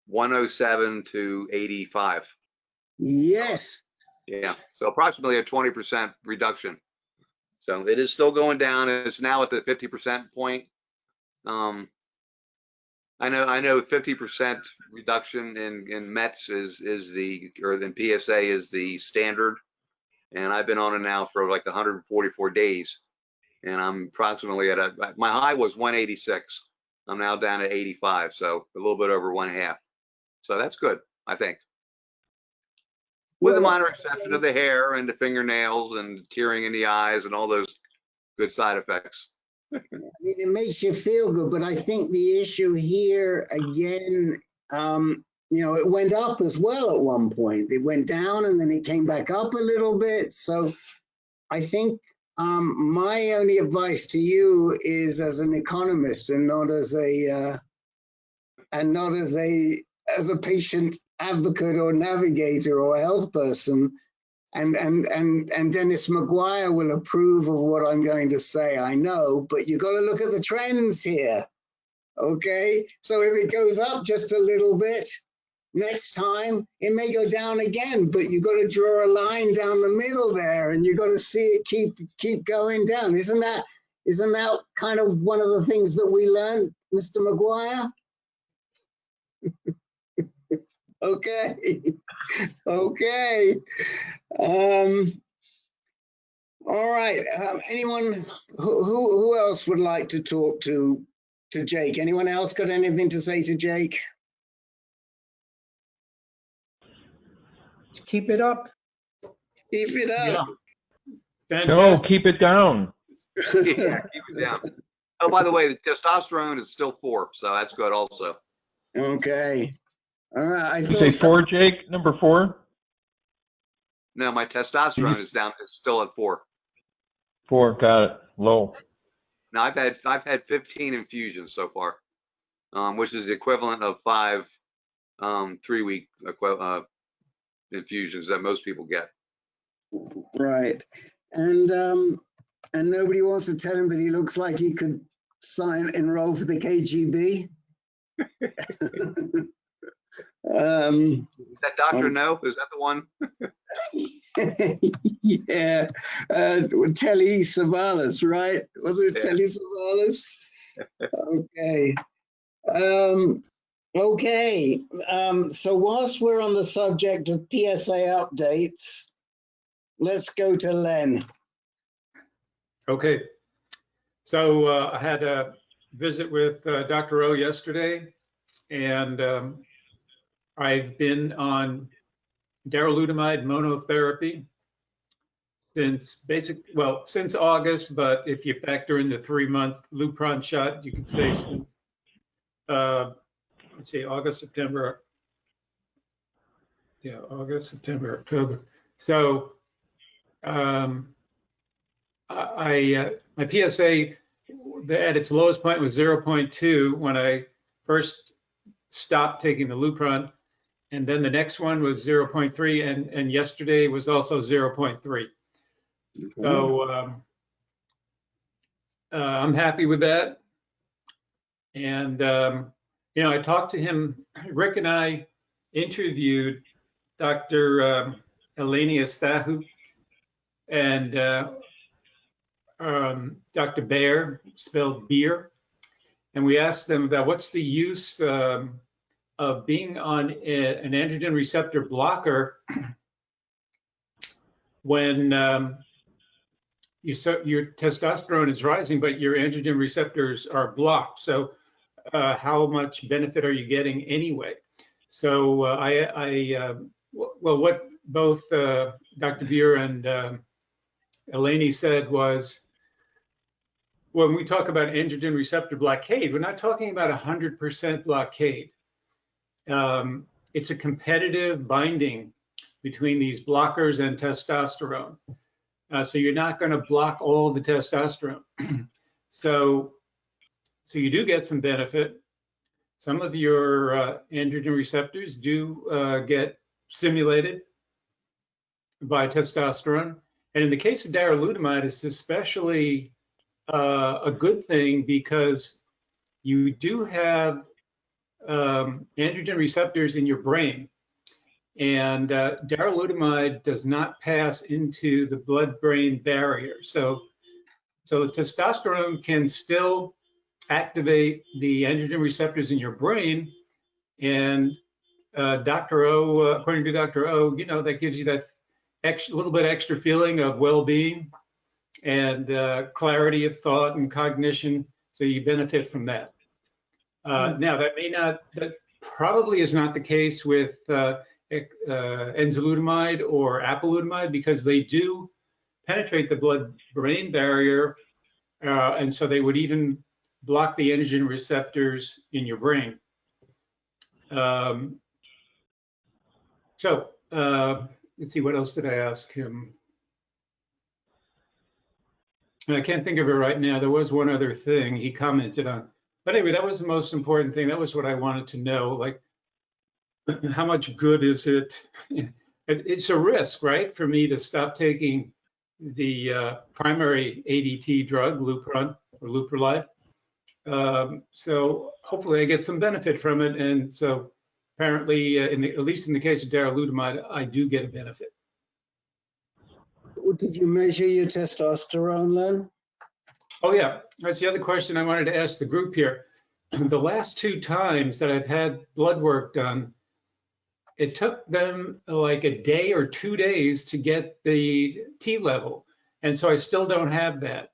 107 to 85. Yes. Yeah, so approximately a 20% reduction. So it is still going down. It's now at the 50% point. I know 50% reduction in METs is in PSA is the standard, and I've been on it now for like 144 days, and I'm approximately at my high was 186. I'm now down at 85, so a little bit over 1/2. So that's good, I think. With the minor exception of the hair and the fingernails and tearing in the eyes and all those good side effects. I mean, it makes you feel good, but I think the issue here again you know, it went up as well at one point. It went down and then it came back up a little bit. So I think my only advice to you is as an economist and not as a patient advocate or navigator or health person. And Dennis McGuire will approve of what I'm going to say, I know, but you've got to look at the trends here, okay? So if it goes up just a little bit, next time it may go down again, but you've got to draw a line down the middle there, and you've got to see it keep going down. Isn't that kind of one of the things that we learned, Mr. McGuire? Okay. Okay. All right. Anyone who else would like to talk to Jake? Anyone else got anything to say to Jake? Keep it up. Keep it up. Yeah. No, keep it down. Yeah, keep it down. Oh, by the way, the testosterone is still 4, so that's good also. Okay. All right. You say 4, Jake? Number 4? No, my testosterone is still at 4. 4, got it. Low. Now I've had 15 infusions so far, which is the equivalent of 5 3-week infusions that most people get. Right. And nobody wants to tell him that he looks like he could enroll for the KGB. That Dr. No? Is that the one? Yeah. Telly Savalas, right? Was it Telly Savalas? Okay. Okay. So whilst we're on the subject of PSA updates, let's go to Len. Okay. So I had a visit with Dr. O yesterday, and I've been on darolutamide monotherapy since August, but if you factor in the 3-month Lupron shot, you could say since let's see, August, September. Yeah, August, September, October. So my PSA at its lowest point was 0.2 when I first stopped taking the Lupron, and then the next one was 0.3, and yesterday was also 0.3. So I'm happy with that. And you know, I talked to him. Rick and I interviewed Dr. Eleni Estahu and Dr. Baer, spelled beer, and we asked them about what's the use of being on an androgen receptor blocker when your testosterone is rising, but your androgen receptors are blocked. So how much benefit are you getting anyway? So well, what both Dr. Beer and Eleni said was, when we talk about androgen receptor blockade, we're not talking about 100% blockade. It's a competitive binding between these blockers and testosterone. So you're not going to block all the testosterone. So you do get some benefit. Some of your androgen receptors do get stimulated by testosterone. And in the case of darolutamide, it's especially a good thing because you do have androgen receptors in your brain. And darolutamide does not pass into the blood-brain barrier. So testosterone can still activate the androgen receptors in your brain. And Dr. O, according to Dr. O, you know, that gives you that little bit extra feeling of well-being and clarity of thought and cognition. So you benefit from that. Now, that probably is not the case with enzalutamide or apalutamide, because they do penetrate the blood-brain barrier, and so they would even block the androgen receptors in your brain. So let's see, what else did I ask him? I can't think of it right now. There was one other thing he commented on. But anyway, that was the most important thing. That was what I wanted to know. Like, how much good is it? It's a risk, right, for me to stop taking the primary ADT drug, Lupron or Luprolide. So hopefully I get some benefit from it. And so apparently, at least in the case of darolutamide, I do get a benefit. Did you measure your testosterone, Len? Oh, yeah. That's the other question I wanted to ask the group here. The last 2 times that I've had blood work done, it took them like a day or 2 days to get the T level. And so I still don't have that.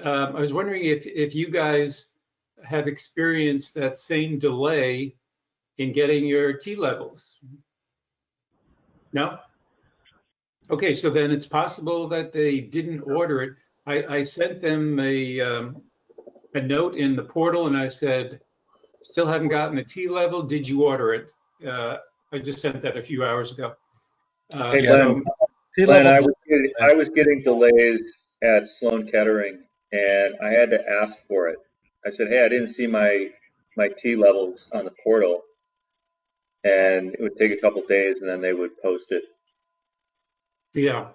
I was wondering if you guys have experienced that same delay in getting your T levels. No? Okay, so then it's possible that they didn't order it. I sent them a note in the portal and I said, still haven't gotten a T level. Did you order it? I just sent that a few hours ago. Hey, Len, Len, I was getting delays at Sloan Kettering, and I had to ask for it. I said, hey, I didn't see my T levels on the portal, and it would take a couple days, and then they would post it. Yeah.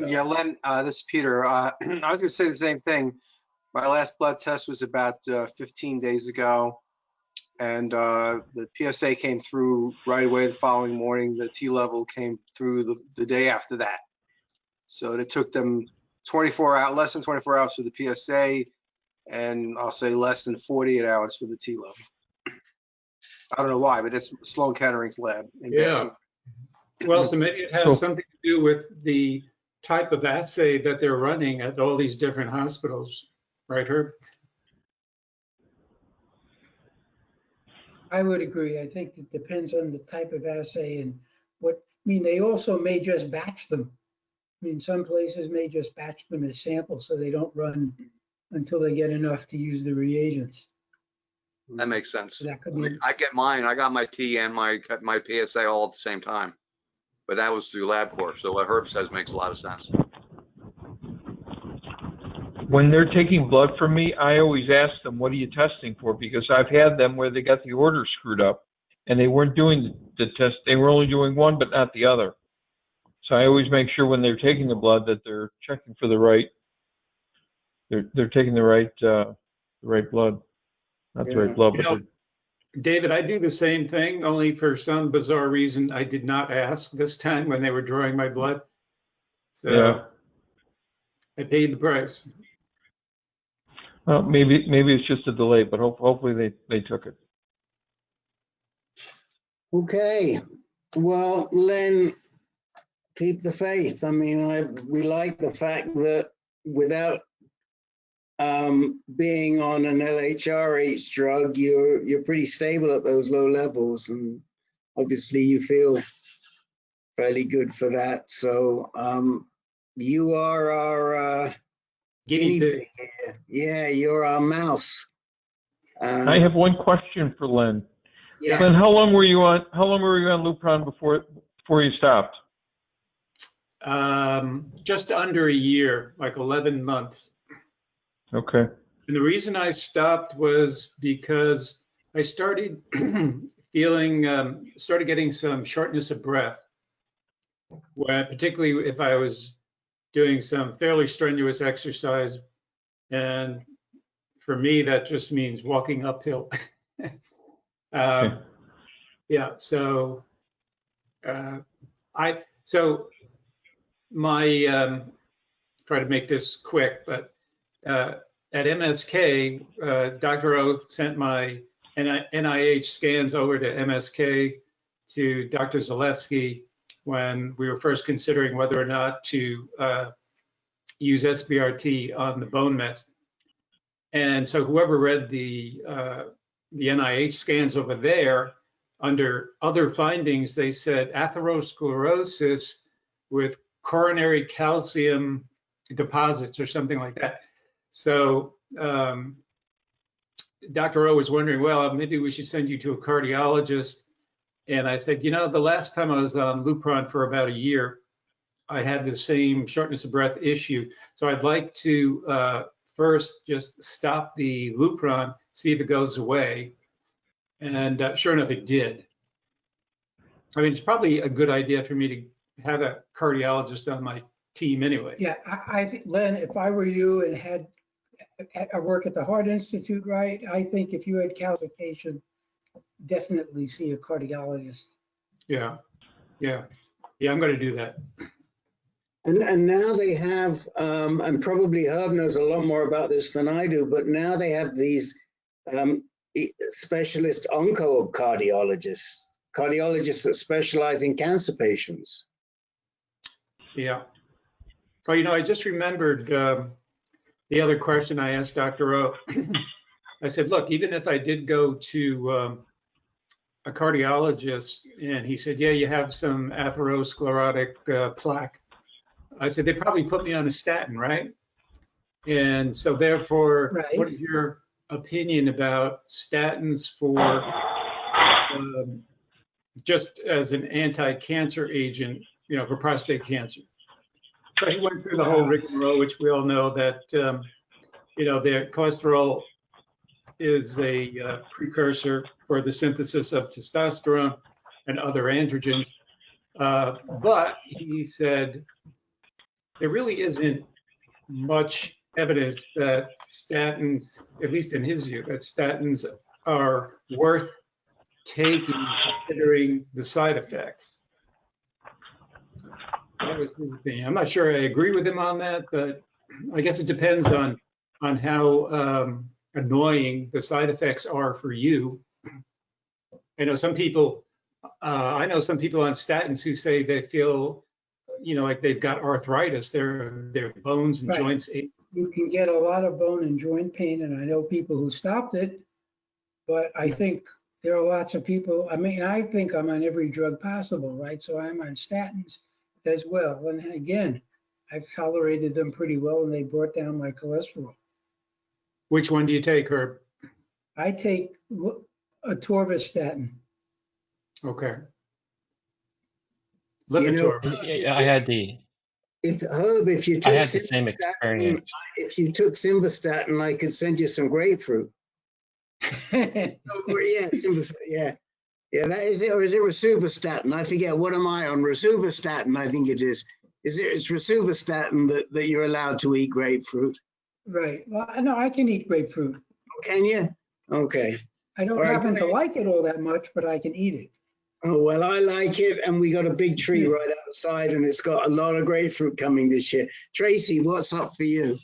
Yeah, Len, this is Peter. I was going to say the same thing. My last blood test was about 15 days ago, and the PSA came through right away the following morning. The T level came through the day after that. So it took them 24 hours, less than 24 hours for the PSA, and I'll say less than 48 hours for the T level. I don't know why, but it's Sloan Kettering's lab. Yeah. Well, so maybe it has something to do with the type of assay that they're running at all these different hospitals, right, Herb? I would agree. I think it depends on the type of assay and what, I mean, they also may just batch them. I mean, some places may just batch them as samples so they don't run until they get enough to use the reagents. That makes sense. So that could I be. mean, I get mine. I got my T and my PSA all at the same time, but that was through LabCorp. So what Herb says makes a lot of sense. When they're taking blood from me, I always ask them, what are you testing for? Because I've had them where they got the order screwed up and they weren't doing the test. They were only doing one, but not the other. So I always make sure when they're taking the blood that they're checking for the right, they're taking the right blood, not the right blood. But David, I do the same thing, only for some bizarre reason I did not ask this time when they were drawing my blood. So yeah. I paid the price. Well, maybe it's just a delay, but hopefully they took it. Okay. Well, Len, keep the faith. I mean, we like the fact that without being on an LHRH drug, you're pretty stable at those low levels, and obviously you feel fairly good for that. So you are our guinea pig here. Yeah, you're our mouse. I have one question for Len. Yeah. Len, how long were you on Lupron before you stopped? Just under a year, like 11 months. Okay. And the reason I stopped was because I started started getting some shortness of breath, where particularly if I was doing some fairly strenuous exercise. And for me, that just means walking uphill. Yeah, so my try to make this quick, but at MSK, Dr. O sent my NIH scans over to MSK to Dr. Zalewski when we were first considering whether or not to use SBRT on the bone mets. And so whoever read the NIH scans over there, under other findings, they said atherosclerosis with coronary calcium deposits or something like that. So Dr. O was wondering, well, maybe we should send you to a cardiologist. And I said, you know, the last time I was on Lupron for about a year, I had the same shortness of breath issue. So I'd like to first just stop the Lupron, see if it goes away. And sure enough, it did. I mean, it's probably a good idea for me to have a cardiologist on my team anyway. Yeah, I think, Len, if I were you and had I work at the Heart Institute, right? I think if you had calcification, definitely see a cardiologist. Yeah, yeah, yeah. I'm going to do that. And now they have, and probably Herb knows a lot more about this than I do, but now they have these specialist oncocardiologists, cardiologists that specialize in cancer patients. Yeah. Oh, you know, I just remembered the other question I asked Dr. O. I said, look, even if I did go to a cardiologist and he said, yeah, you have some atherosclerotic plaque. I said, they probably put me on a statin, right? And so therefore, right. What is your opinion about statins for just as an anti-cancer agent, you know, for prostate cancer? So he went through the whole rigmarole, which we all know that, you know, their cholesterol is a precursor for the synthesis of testosterone and other androgens. But he said there really isn't much evidence that statins, at least in his view, that statins are worth taking considering the side effects. That was his opinion. I'm not sure I agree with him on that, but I guess it depends on how annoying the side effects are for you. I know some people on statins who say they feel, you know, like they've got arthritis, their bones and joints ache. You can get a lot of bone and joint pain, and I know people who stopped it, but I think there are lots of people, I mean, I think I'm on every drug possible, right? So I'm on statins as well. And again, I've tolerated them pretty well, and they brought down my cholesterol. Which one do you take, Herb? I take atorvastatin. Okay. You know, I had the. If you took I had the same experience. If you took simvastatin, I could send you some grapefruit. Yeah, simvastatin, yeah. That is it, or is it rosuvastatin? I forget. What am I on? Rosuvastatin, I think it is. It's rosuvastatin that you're allowed to eat grapefruit? Right. Well, no, I can eat grapefruit. Oh, can you? Okay. I don't happen to like it all that much, but I can eat it. Oh, well, I like it, and we got a big tree right outside, and it's got a lot of grapefruit coming this year. Tracy, what's up for you?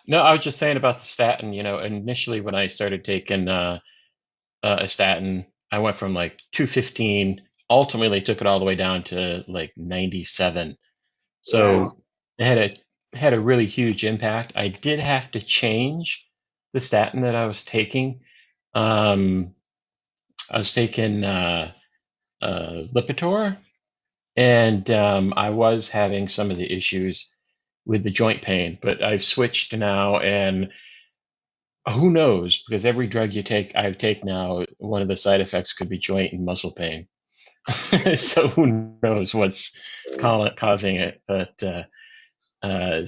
No, I was just saying about the statin. You know, initially when I started taking a statin, I went from like 215. Ultimately, took it all the way down to like 97. So wow. it had a really huge impact. I did have to change the statin that I was taking. I was taking Lipitor, and I was having some of the issues with the joint pain, but I've switched now, and who knows, because every drug I take now, one of the side effects could be joint and muscle pain. So who knows what's causing it, but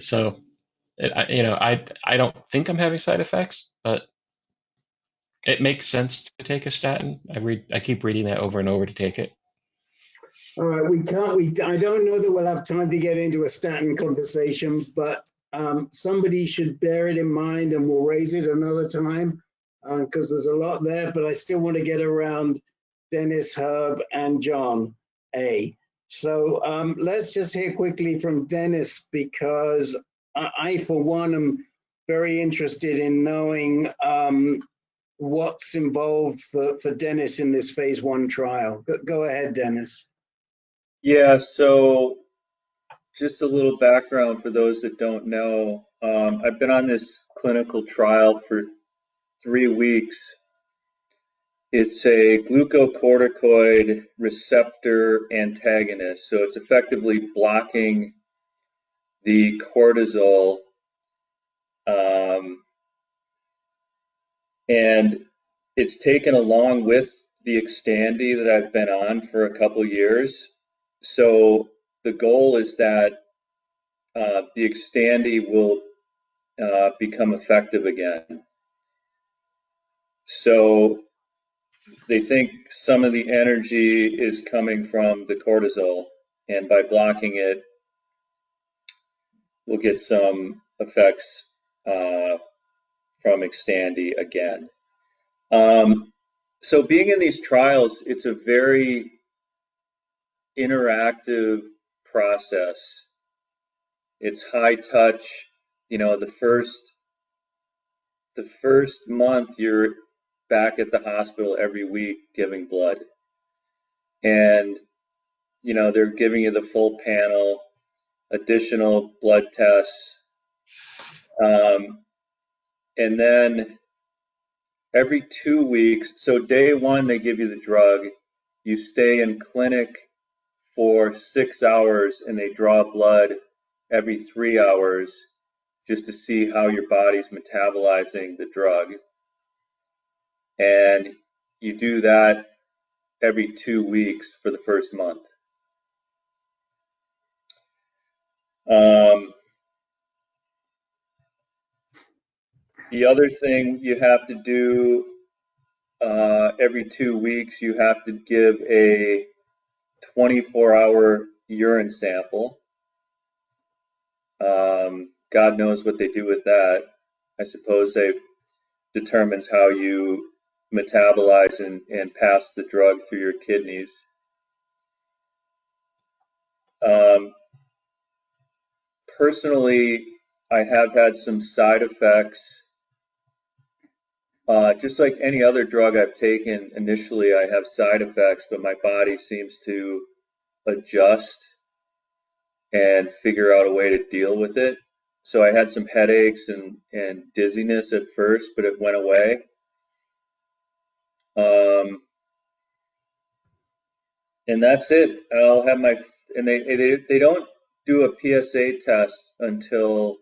so you know, I don't think I'm having side effects, but it makes sense to take a statin. I keep reading that over and over to take it. All right, I don't know that we'll have time to get into a statin conversation, but somebody should bear it in mind, and we'll raise it another time because there's a lot there, but I still want to get around Dennis, Herb, and John A. So let's just hear quickly from Dennis, because I for one, am very interested in knowing what's involved for Dennis in this phase 1 trial. Go ahead, Dennis. Yeah, so just a little background for those that don't know. I've been on this clinical trial for 3 weeks. It's a glucocorticoid receptor antagonist. So it's effectively blocking the cortisol. And it's taken along with the Xtandi that I've been on for a couple years. So the goal is that the Xtandi will become effective again. So they think some of the energy is coming from the cortisol, and by blocking it, we'll get some effects from Xtandi again. So being in these trials, it's a very interactive process. It's high touch. You know, the first month you're back at the hospital every week giving blood, and you know they're giving you the full panel, additional blood tests, and then every 2 weeks. So day one they give you the drug, you stay in clinic for 6 hours, and they draw blood every 3 hours just to see how your body's metabolizing the drug. And you do that every 2 weeks for the first month. The other thing you have to do every 2 weeks, you have to give a 24-hour urine sample. God knows what they do with that. I suppose they determines how you metabolize and pass the drug through your kidneys. Personally, I have had some side effects. Just like any other drug I've taken, initially I have side effects, but my body seems to adjust and figure out a way to deal with it. So I had some headaches and dizziness at first, but it went away. And that's it. I'll have my, and they don't do a PSA test until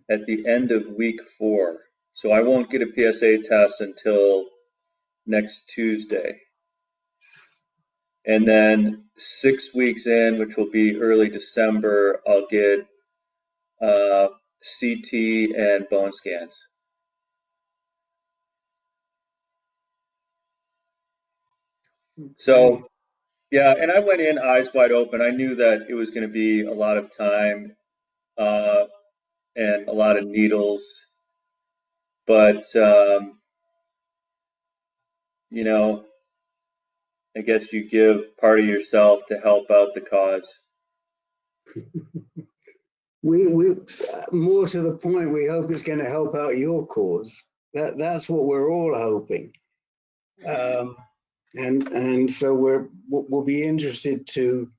at the end of week 4. So I won't get a PSA test until next Tuesday. And then 6 weeks in, which will be early December, I'll get CT and bone scans. So, yeah, and I went in eyes wide open. I knew that it was going to be a lot of time and a lot of needles. But, you know, I guess you give part of yourself to help out the cause. We more to the point, we hope it's going to help out your cause. That's what we're all hoping. And so we'll be interested to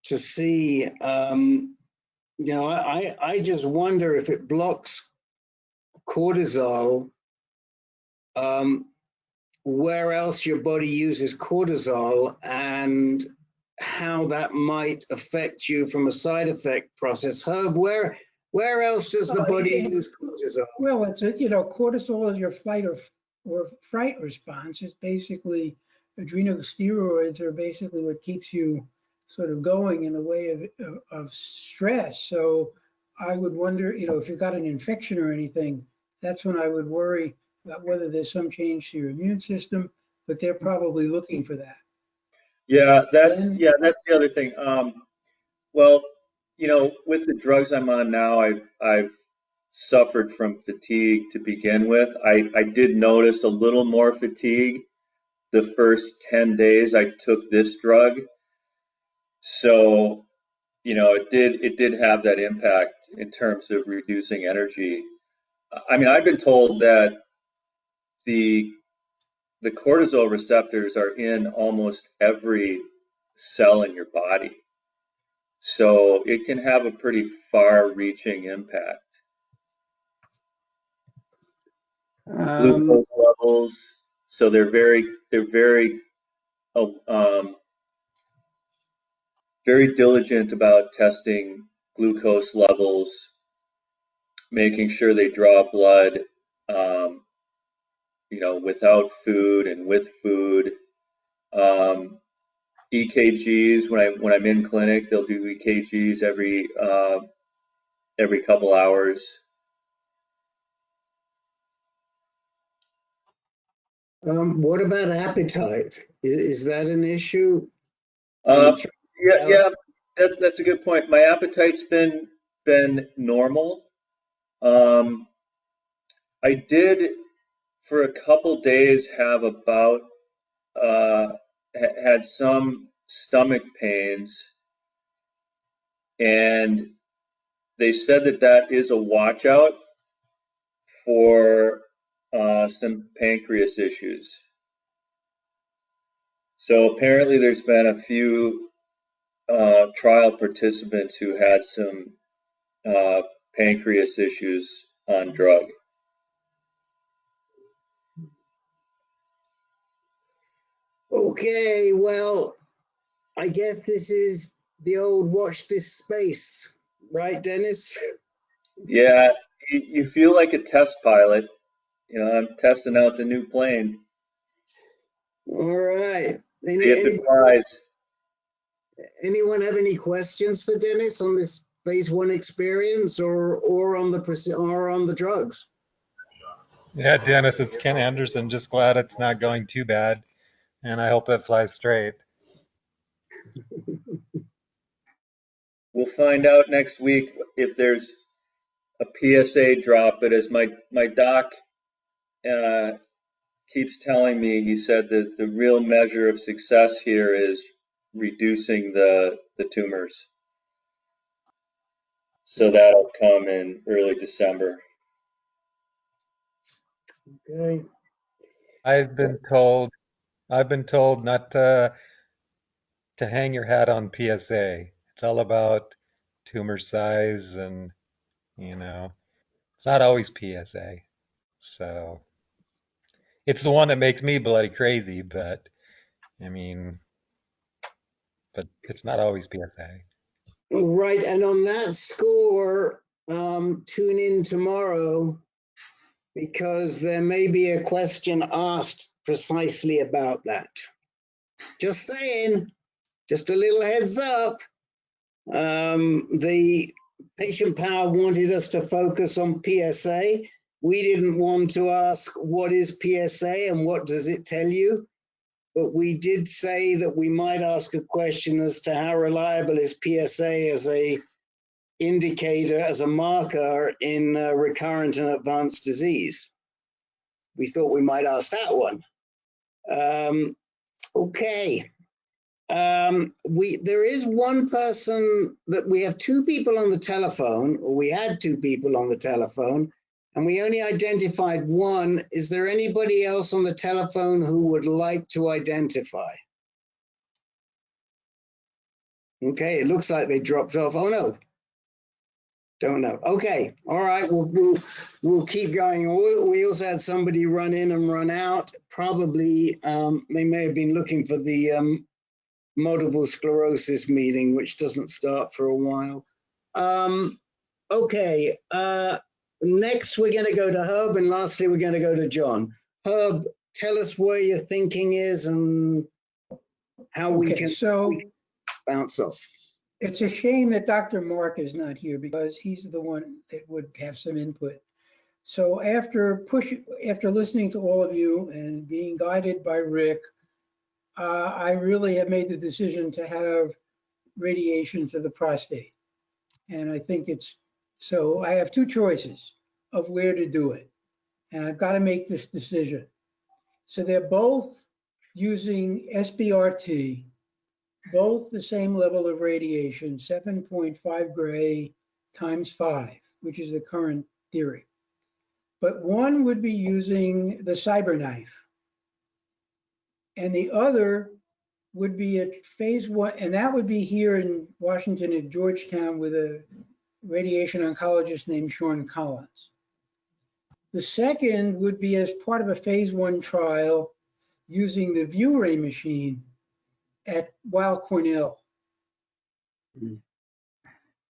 see. You know, I just wonder if it blocks cortisol, where else your body uses cortisol and how that might affect you from a side effect process. Herb, where else does the body use cortisol? Well, it's you know, cortisol is your flight or fright response. It's basically adrenal steroids are basically what keeps you sort of going in the way of stress. So I would wonder, you know, if you've got an infection or anything, that's when I would worry about whether there's some change to your immune system, but they're probably looking for that. Yeah, that's the other thing. Well, you know, with the drugs I'm on now, I've suffered from fatigue to begin with. I did notice a little more fatigue the first 10 days I took this drug. So, you know, it did have that impact in terms of reducing energy. I mean, I've been told that the cortisol receptors are in almost every cell in your body. So it can have a pretty far-reaching impact. Glucose levels, so they're very very diligent about testing glucose levels, making sure they draw blood without food and with food. EKGs, when I'm in clinic, they'll do EKGs every couple hours. What about appetite? Is that an issue? Yeah, that's a good point. My appetite's been normal. I did for a couple days have had some stomach pains, and they said that is a watch out for some pancreas issues. So apparently there's been a few trial participants who had some pancreas issues on drug. Okay, well, I guess this is the old watch this space, right, Dennis? Yeah, you feel like a test pilot. I'm testing out the new plane. All right. Anyone have any questions for Dennis on this phase 1 experience or on the drugs? Yeah, Dennis, it's Ken Anderson. Just glad it's not going too bad, and I hope it flies straight. We'll find out next week if there's a PSA drop, but as my doc keeps telling me, he said that the real measure of success here is reducing the tumors. So that'll come in early December. Okay. I've been told not to hang your hat on PSA. It's all about tumor size, and it's not always PSA. So it's the one that makes me bloody crazy, but it's not always PSA. Right, and on that score, tune in tomorrow because there may be a question asked precisely about that. Just saying, just a little heads up. The patient power wanted us to focus on PSA. We didn't want to ask what is PSA and what does it tell you, but we did say that we might ask a question as to how reliable is PSA as a indicator, as a marker in recurrent and advanced disease. We thought we might ask that one. Okay. There is one person that we have two people on the telephone, or we had two people on the telephone, and we only identified one. Is there anybody else on the telephone who would like to identify? Okay, it looks like they dropped off. Oh no, don't know. Okay, all right, we'll keep going. We also had somebody run in and run out. Probably they may have been looking for the multiple sclerosis meeting, which doesn't start for a while. Okay, next we're going to go to Herb, and lastly we're going to go to John. Herb, tell us where your thinking is and how we can bounce off. It's a shame that Dr. Mark is not here because he's the one that would have some input. So after listening to all of you and being guided by Rick, I really have made the decision to have radiation to the prostate. And I think so I have two choices of where to do it. And I've got to make this decision. So they're both using SBRT, both the same level of radiation, 7.5 gray times 5, which is the current theory. But one would be using the CyberKnife, and the other would be at phase 1, and that would be here in Washington at Georgetown with a radiation oncologist named Sean Collins. The second would be as part of a phase 1 trial using the ViewRay machine at Weill Cornell.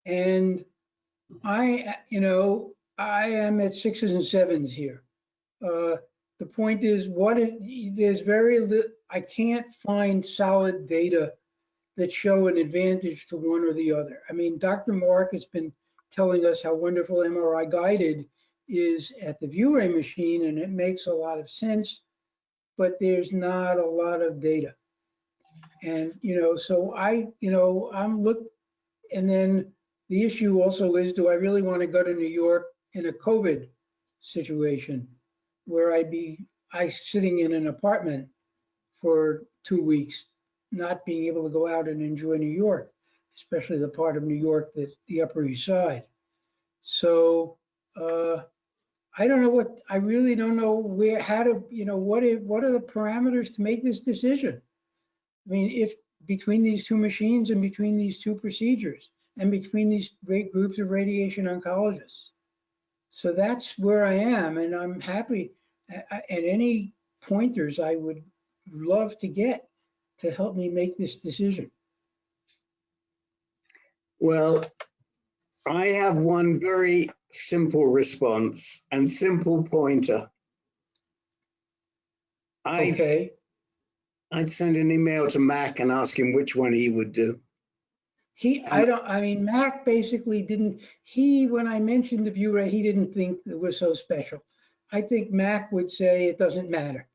And I am at 6s and 7s here. The the point is, I can't find solid data that show an advantage to one or the other. I mean, Dr. Mark has been telling us how wonderful MRI guided is at the ViewRay machine, and it makes a lot of sense, but there's not a lot of data. And, so and then the issue also is, do I really want to go to New York in a COVID situation where I sitting in an apartment for 2 weeks, not being able to go out and enjoy New York, especially the part of New York that the Upper East Side. So I don't know I really don't know what are the parameters to make this decision? I mean, if between these two machines and between these two procedures and between these great groups of radiation oncologists. So that's where I am, and I'm happy at any pointers I would love to get to help me make this decision. Well, I have one very simple response and simple pointer. I'd send an email to Mac and ask him which one he would do. Mac basically when I mentioned the ViewRay, he didn't think it was so special. I think Mac would say it doesn't matter.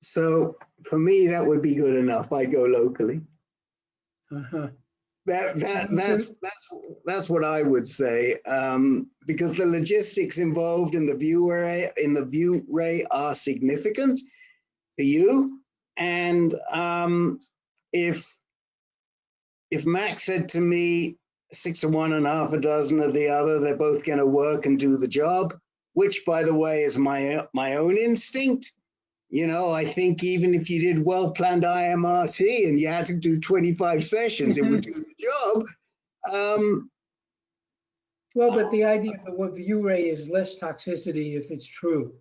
So for me, that would be good enough. I'd go locally. That's what I would say, because the logistics involved in the ViewRay are significant for you. And if Max said to me 6 of one and half a dozen of the other, they're both going to work and do the job, which, by the way, is my own instinct. I think even if you did well-planned IMRT and you had to do 25 sessions, it would do the job. Well, but the idea of what ViewRay is less toxicity if it's true.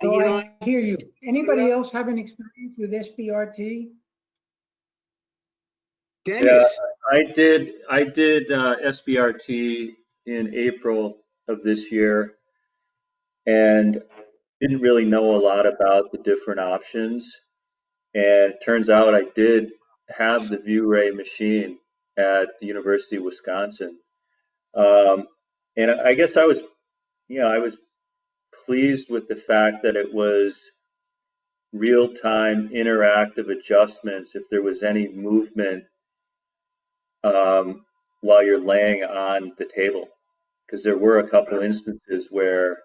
So I hear you. Anybody else have an experience with SBRT? Dennis? Yeah, I did SBRT in April of this year, and didn't really know a lot about the different options. And it turns out I did have the ViewRay machine at the University of Wisconsin. And I guess I was pleased with the fact that it was real-time interactive adjustments if there was any movement while you're laying on the table. Because there were a couple instances where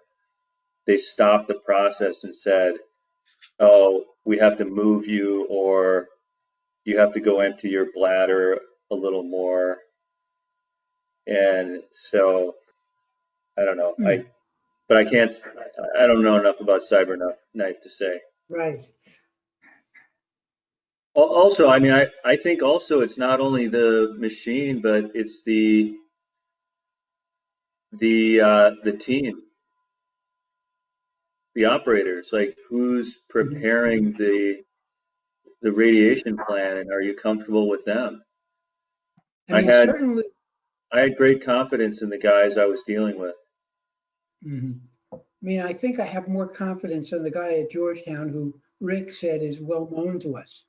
they stopped the process and said, oh, we have to move you, or you have to go empty your bladder a little more. And so, I don't know. I don't know enough about CyberKnife to say. Right. Also, I think also it's not only the machine, but it's the team, the operators, like who's preparing the radiation plan, and are you comfortable with them? I had great confidence in the guys I was dealing with. I think I have more confidence in the guy at Georgetown who Rick said is well known to us.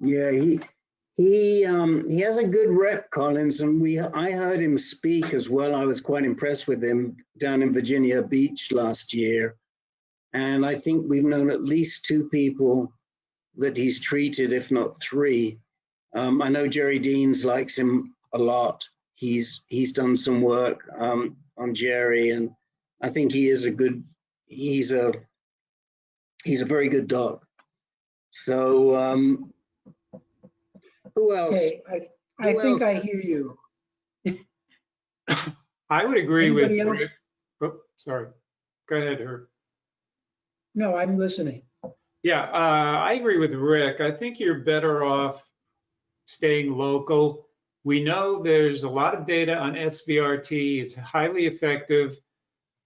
Yeah, he has a good rep, Collins, and I heard him speak as well. I was quite impressed with him down in Virginia Beach last year, and I think we've known at least 2 people that he's treated, if not 3. I know Jerry Deans likes him a lot. He's done some work on Jerry, and I think he's a very good doc. So who else? Okay, I think I hear you. I would agree with Rick. Oh, sorry. Go ahead, Herb. No, I'm listening. Yeah, I agree with Rick. I think you're better off staying local. We know there's a lot of data on SBRT. It's highly effective,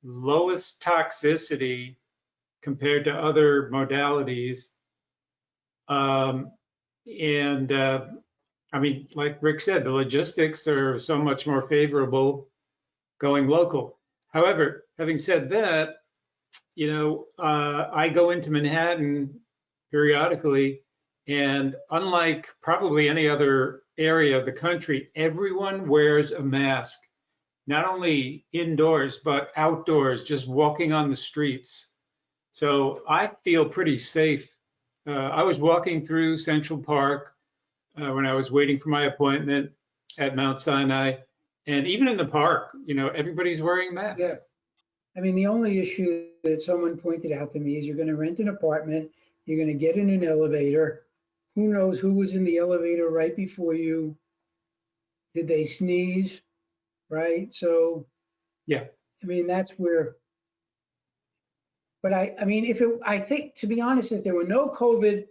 lowest toxicity compared to other modalities. And I mean, like Rick said, the logistics are so much more favorable going local. However, having said that, you know, I go into Manhattan periodically, and unlike probably any other area of the country, everyone wears a mask, not only indoors, but outdoors, just walking on the streets. So I feel pretty safe. I was walking through Central Park when I was waiting for my appointment at Mount Sinai. And even in the park, you know, everybody's wearing masks. Yeah. I mean, the only issue that someone pointed out to me is you're going to rent an apartment, you're going to get in an elevator. Who knows who was in the elevator right before you? Did they sneeze? Right? So, yeah. I mean, that's where. But I mean, I think, to be honest, if there were no COVID,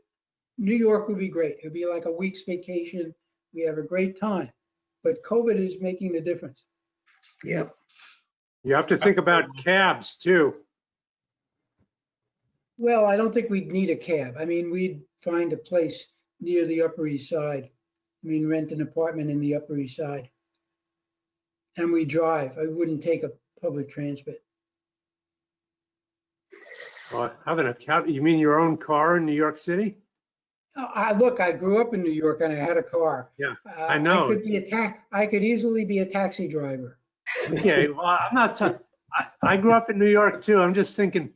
New York would be great. It would be like a week's vacation. We have a great time. But COVID is making the difference. Yep. You have to think about cabs too. Well, I don't think we'd need a cab. I mean, we'd find a place near the Upper East Side. I mean, rent an apartment in the Upper East Side. And we drive. I wouldn't take a public transit. Having a cab, you mean your own car in New York City? Look, I grew up in New York and I had a car. Yeah, I know. I could easily be a taxi driver. Okay, well, I'm not talking. I grew up in New York too. I'm just thinking,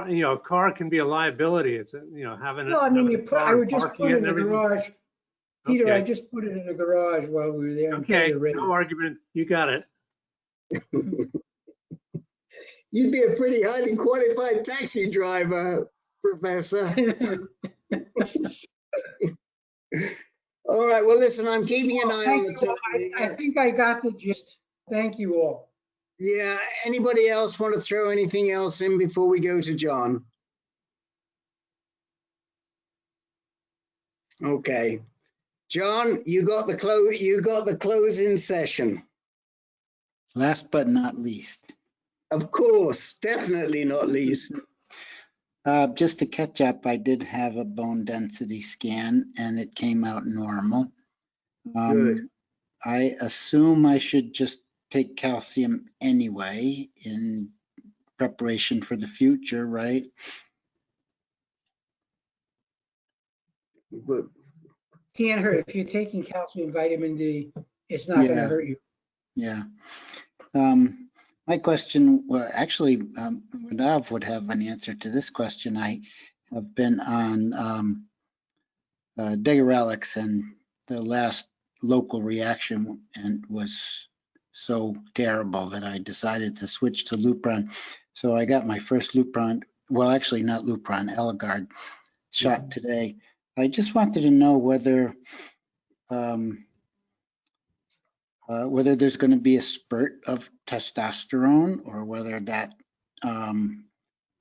you know, a car can be a liability. It's you know, having. No, I mean, I would just put it in the everything. garage. Peter, Okay. I just put it in the garage while we were there. Okay, no argument. You got it. You'd be a pretty highly qualified taxi driver, Professor. All right, well, listen, I'm keeping an eye on the time. I think I got the gist. Thank you all. Yeah, anybody else want to throw anything else in before we go to John? Okay. John, you got the closing session. Last but not least. Of course, definitely not least. Just to catch up, I did have a bone density scan and it came out normal. Good. I assume I should just take calcium anyway in preparation for the future, right? Good. Can't hurt. If you're taking calcium, vitamin D, it's not going to hurt you. Yeah. My question, well, actually, Nadav would have an answer to this question. I have been on Degarelix, and the last local reaction and was so terrible that I decided to switch to Lupron. So I got my first Lupron, well, actually not Lupron, Eligard shot today. I just wanted to know whether there's going to be a spurt of testosterone or whether that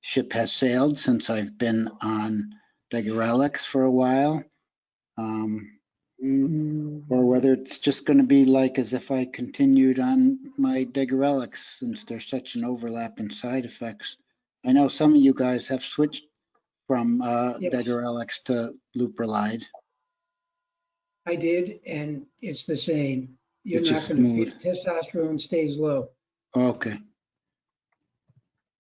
ship has sailed since I've been on Degarelix for a while, or whether it's just going to be like as if I continued on my Degarelix since there's such an overlap in side effects. I know some of you guys have switched from Degarelix to Leuprolide. I did, and it's the same. You're It's not just going to smooth. feel testosterone stays low. Okay.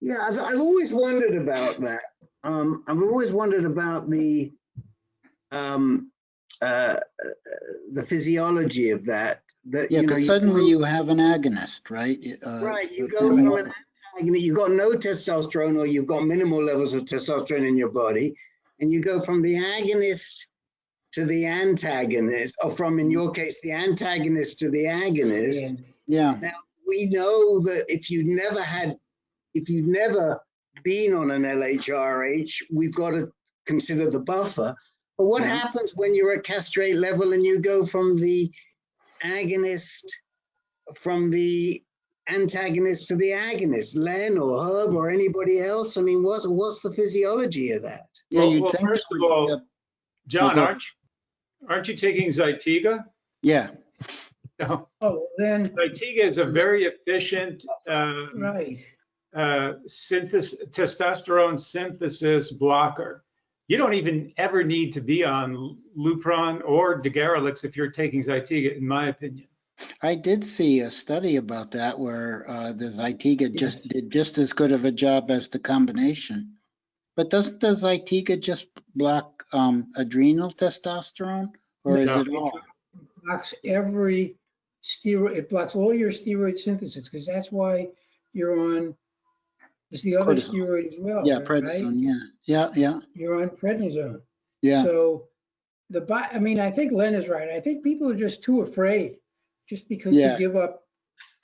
Yeah, I've always wondered about that. I've always wondered about the physiology of that. Yeah, because suddenly you have an agonist, right? Right, you go from an antagonist, you've got no testosterone or you've got minimal levels of testosterone in your body, and you go from the agonist to the antagonist, or from, in your case, the antagonist to the agonist. Yeah. Now, we know that if you've never been on an LHRH, we've got to consider the buffer. But what happens when you're at castrate level and you go from the agonist, from the antagonist to the agonist? Len or Herb or anybody else? I mean, what's the physiology of that? Yeah, well, first of all, John, aren't you taking Zytiga? Yeah. No. Oh, then Zytiga is a very efficient right. testosterone synthesis blocker. you don't even ever need to be on Lupron or Degarelix if you're taking Zytiga, in my opinion. I did see a study about that where the Zytiga Yes. did just as good of a job as the combination. But doesn't the Zytiga just block adrenal testosterone, or is No. it all? It blocks every steroid. It blocks all your steroid synthesis because that's why you're on. It's the other Cortisone. steroid as well, Yeah, right? prednisone. Yeah. You're on prednisone. Yeah. So I mean, I think Len is right. I think people are just too afraid, just because to Yeah. give up,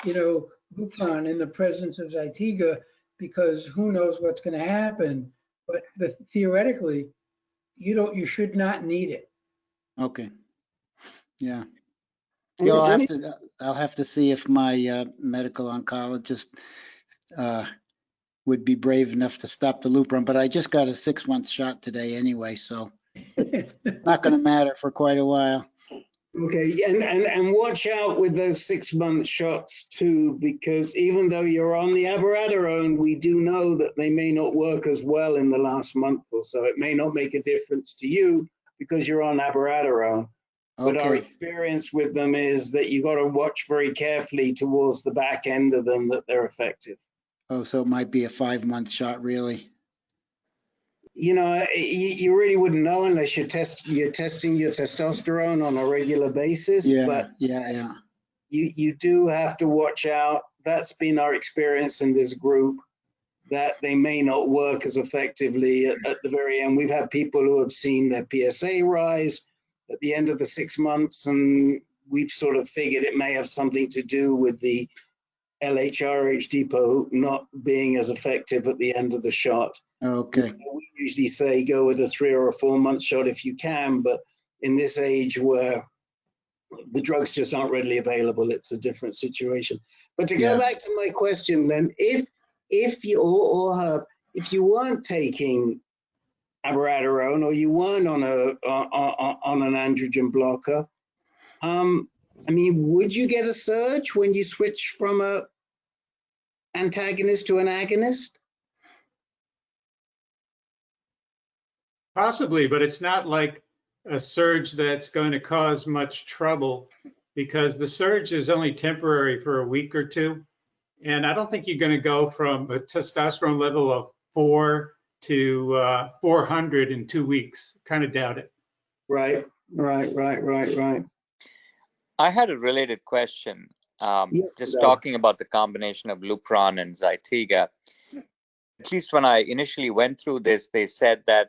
Lupron in the presence of Zytiga, because who knows what's going to happen. But theoretically, you should not need it. Okay. Yeah. And Yeah, let me- I'll have to see if my medical oncologist would be brave enough to stop the Lupron, but I just got a 6-month shot today anyway, so not going to matter for quite a while. Okay, and watch out with those 6-month shots too, because even though you're on the abiraterone, we do know that they may not work as well in the last month or so. It may not make a difference to you because you're on abiraterone. But our Okay. experience with them is that you got to watch very carefully towards the back end of them that they're effective. Oh, so it might be a 5-month shot, really. You really wouldn't know unless you're testing your testosterone on a regular basis. Yeah, But yeah. you do have to watch out. That's been our experience in this group, that they may not work as effectively at the very end. We've had people who have seen their PSA rise at the end of the 6 months, and we've sort of figured it may have something to do with the LHRH depot not being as effective at the end of the shot. Okay. We usually say go with a 3 or a 4 month shot if you can, but in this age where the drugs just aren't readily available, it's a different situation. But to go back to my question, Len, if you or Herb, if you weren't taking abiraterone or you weren't on an androgen blocker, I mean, would you get a surge when you switch from a antagonist to an agonist? Possibly, but it's not like a surge that's going to cause much trouble, because the surge is only temporary for a week or two. And I don't think you're going to go from a testosterone level of 4 to 400 in 2 weeks. Kind of doubt it. Right. I had a related question. Just talking about the combination of Lupron and Zytiga. At least when I initially went through this, they said that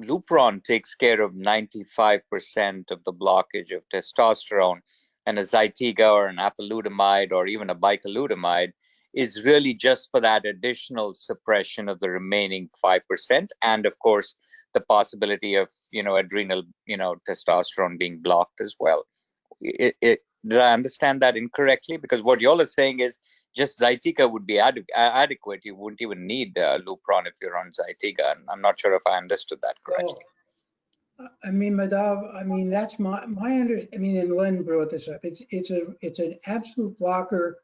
Lupron takes care of 95% of the blockage of testosterone, and a Zytiga or an apalutamide or even a bicalutamide is really just for that additional suppression of the remaining 5%, and of course the possibility of adrenal testosterone being blocked as well. Did I understand that incorrectly? Because what y'all are saying is just Zytiga would be adequate. You wouldn't even need Lupron if you're on Zytiga. And I'm not sure if I understood that correctly. Well, I mean, Madhav, that's my understanding. And Len brought this up. It's an absolute blocker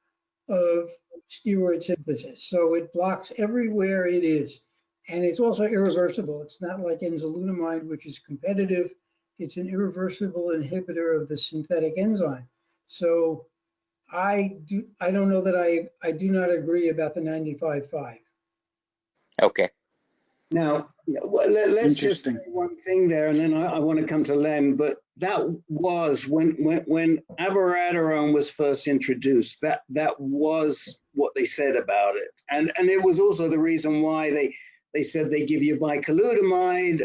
of steroid synthesis. So it blocks everywhere it is. And it's also irreversible. It's not like enzalutamide, which is competitive. It's an irreversible inhibitor of the synthetic enzyme. So I don't know that I do not agree about the 95.5. Okay. Now, let's just say one thing there, and then I want to come to Len. But that was when abiraterone was first introduced. That was what they said about it, and it was also the reason why they said they give you bicalutamide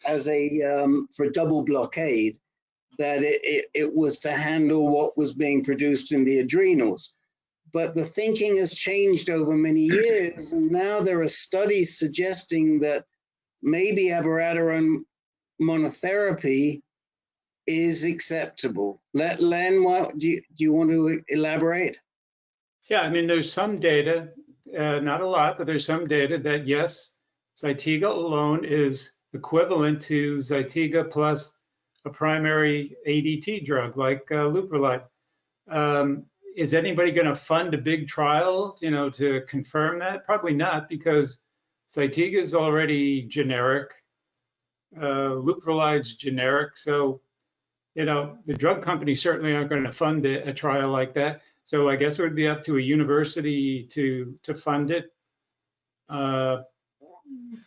as a for double blockade. That it was to handle what was being produced in the adrenals. But the thinking has changed over many years, and now there are studies suggesting that maybe abiraterone monotherapy is acceptable. Len, do you want to elaborate? Yeah, I mean, there's some data, not a lot, but there's some data that yes, Zytiga alone is equivalent to Zytiga plus a primary ADT drug like Lupron. Is anybody going to fund a big trial, to confirm that? Probably not, because Zytiga is already generic. Luprolide's generic, so the drug companies certainly aren't going to fund a trial like that. So I guess it would be up to a university to fund it.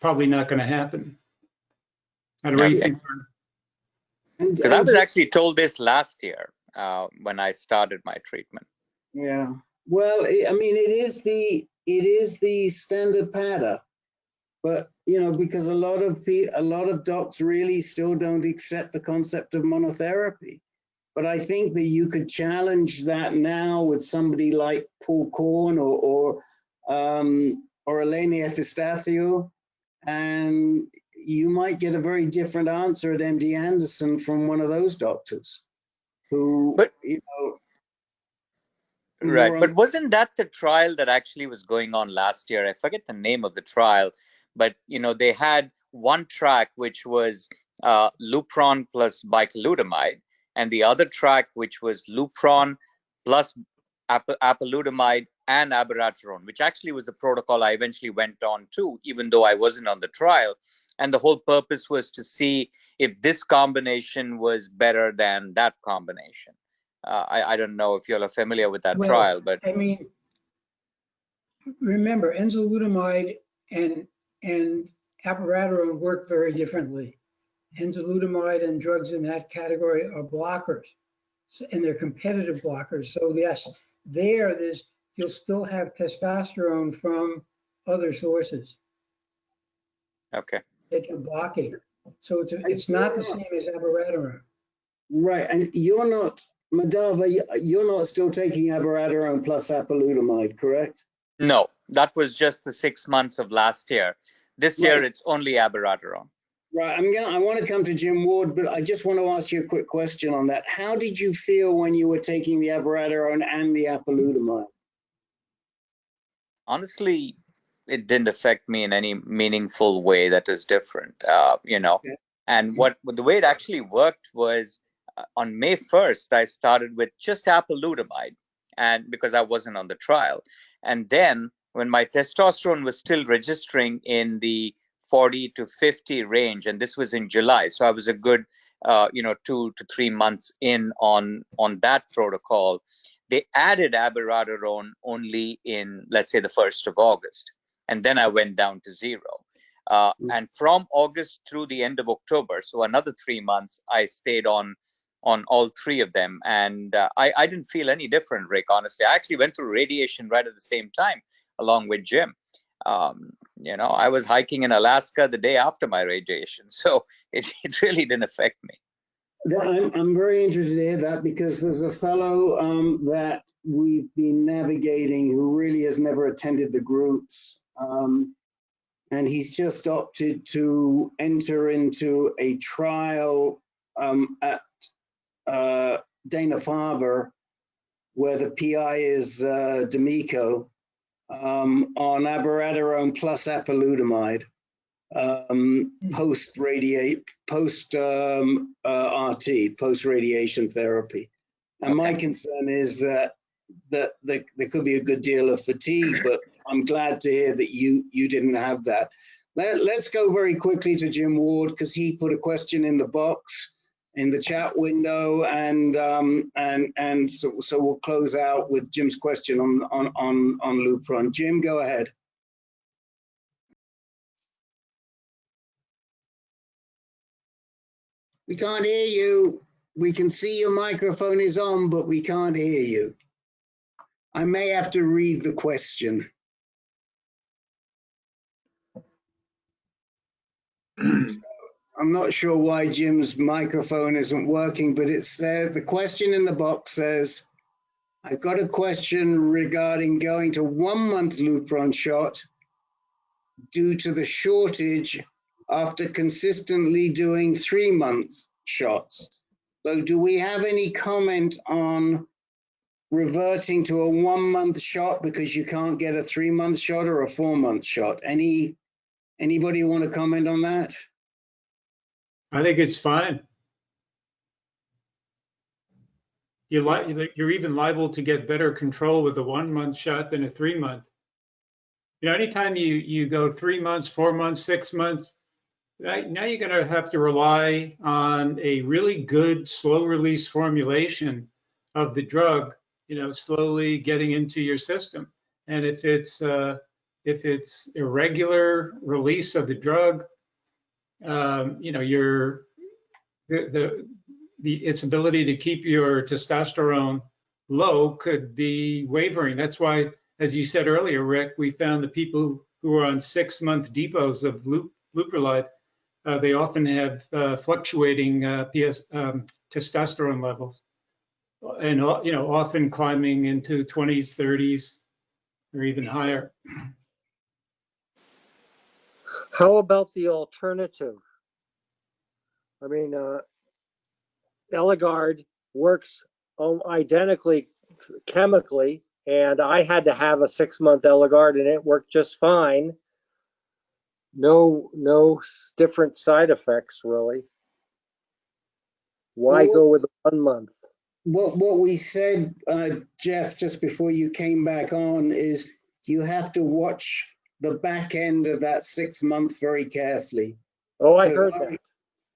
Probably not going to happen. I don't know what you think. Because I was actually told this last year when I started my treatment. Yeah. Well, I mean, it is the standard pattern, but because a lot of docs really still don't accept the concept of monotherapy. But I think that you could challenge that now with somebody like Paul Korn or Eleni Epistathio, and you might get a very different answer at MD Anderson from one of those doctors who, Right, but wasn't that the trial that actually was going on last year? I forget the name of the trial, but they had one track which was Lupron plus bicalutamide, and the other track which was Lupron plus apalutamide and abiraterone, which actually was the protocol I eventually went on to, even though I wasn't on the trial. And the whole purpose was to see if this combination was better than that combination. I don't know if you're familiar with that trial, but I mean, remember, enzalutamide and abiraterone work very differently. Enzalutamide and drugs in that category are blockers, and they're competitive blockers. So yes, you'll still have testosterone from other sources. Okay. That you're blocking. So it's not the same as abiraterone. Right, and you're not, Madhava, you're not still taking abiraterone plus apalutamide, correct? No, that was just the 6 months of last year. This year, it's only abiraterone. Right, I want to come to Jim Ward, but I just want to ask you a quick question on that. How did you feel when you were taking the abiraterone and the apalutamide? Honestly, it didn't affect me in any meaningful way that is different, Okay. And the way it actually worked was on May 1st, I started with just apalutamide, and because I wasn't on the trial. And then when my testosterone was still registering in the 40 to 50 range, and this was in July, so I was a good 2 to 3 months in on that protocol. They added abiraterone only in, let's say, the 1st of August, and then I went down to 0. And from August through the end of October, so another 3 months, I stayed on all 3 of them, and I didn't feel any different, Rick. Honestly, I actually went through radiation right at the same time, along with Jim. I was hiking in Alaska the day after my radiation, so it really didn't affect me. I'm very interested to hear that, because there's a fellow that we've been navigating who really has never attended the groups, and he's just opted to enter into a trial at Dana-Farber, where the PI is D'Amico, on abiraterone plus apalutamide, post radiation therapy. And my concern is that there could be a good deal of fatigue, but I'm glad to hear that you didn't have that. Let's go very quickly to Jim Ward, because he put a question in the box in the chat window, and so we'll close out with Jim's question on Lupron. Jim, go ahead. We can't hear you. We can see your microphone is on, but we can't hear you. I may have to read the question. I'm not sure why Jim's microphone isn't working, but it says, the question in the box says, I've got a question regarding going to 1 month Lupron shot due to the shortage after consistently doing 3 month shots. So do we have any comment on reverting to a 1 month shot because you can't get a 3 month shot or a 4 month shot? Anybody want to comment on that? I think it's fine. You're even liable to get better control with a 1 month shot than a 3 month. Anytime you go 3 months, 4 months, 6 months, Right now, you're going to have to rely on a really good slow release formulation of the drug, slowly getting into your system. And if it's irregular release of the drug, its ability to keep your testosterone low could be wavering. That's why, as you said earlier, Rick, we found the people who are on 6-month depots of Lupron, they often have fluctuating testosterone levels, and often climbing into 20s, 30s, or even higher. How about the alternative? I mean, Eligard works identically chemically, and I had to have a 6-month Eligard, and it worked just fine. No different side effects, really. Why go with 1 month? What we said, Jeff, just before you came back on, is you have to watch the back end of that 6 months very carefully. Oh, I heard that.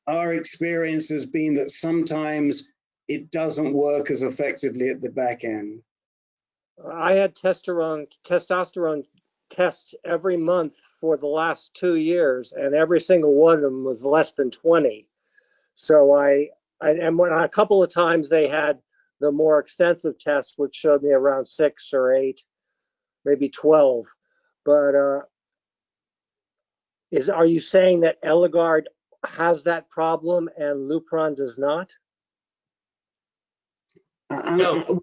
Our experience has been that sometimes it doesn't work as effectively at the back end. I had testosterone tests every month for the last 2 years, and every single one of them was less than 20. So and when a couple of times they had the more extensive tests, which showed me around 6 or 8, maybe 12. But are you saying that Eligard has that problem and Lupron does not? No.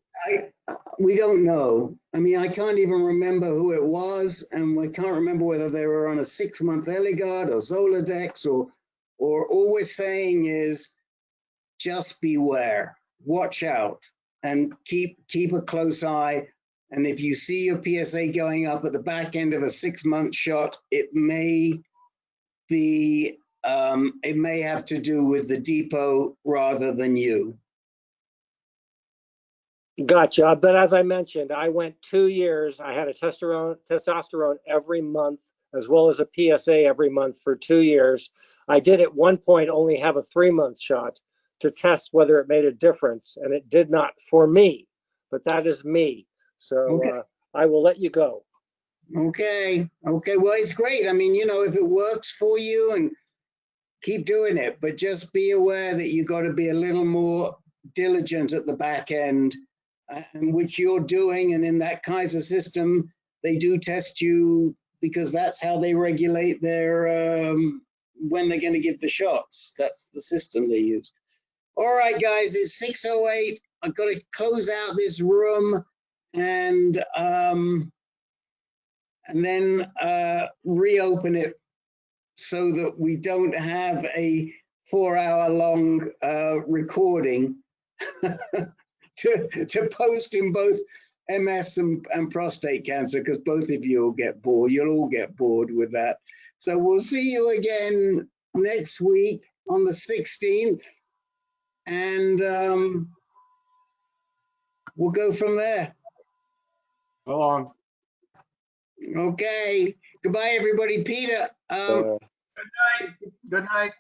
We don't know. I mean, I can't even remember who it was, and we can't remember whether they were on a 6-month Eligard or Zoladex, or all we're saying is just beware, watch out, and keep a close eye. And if you see your PSA going up at the back end of a 6-month shot, it may have to do with the depot rather than you. Gotcha. But as I mentioned, I went 2 years. I had a testosterone every month, as well as a PSA every month for 2 years. I did at one point only have a 3-month shot to test whether it made a difference, and it did not for me. But that is me. So okay. I will let you go. Okay. Well, it's great. I mean, if it works for you, and keep doing it, but just be aware that you got to be a little more diligent at the back end, which you're doing. And in that Kaiser system, they do test you because that's how they regulate their when they're going to give the shots. That's the system they use. All right, guys, it's 6:08. I've got to close out this room and then reopen it so that we don't have a 4-hour-long recording to post in both MS and prostate cancer, because both of you will get bored. You'll all get bored with that. So we'll see you again next week on the 16th, and we'll go from there. So long. Okay. Goodbye, everybody. Peter. Good night. Good night.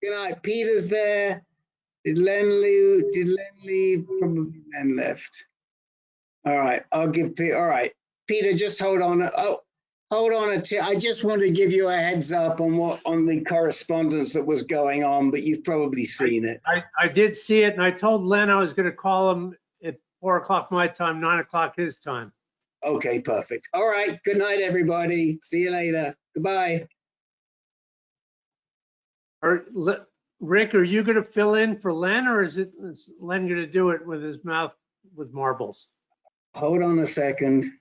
Good night. Peter's there. Did Len leave? Probably Len left. All right. I'll give Peter. All right. Peter, just hold on. Oh, hold on. I just wanted to give you a heads up on the correspondence that was going on, but you've probably seen it. I did see it, and I told Len I was going to call him at 4 o'clock my time, 9 o'clock his time. Okay, perfect. All right. Good night, everybody. See you later. Goodbye. Rick, are you going to fill in for Len, or is Len going to do it with his mouth with marbles? Hold on a second.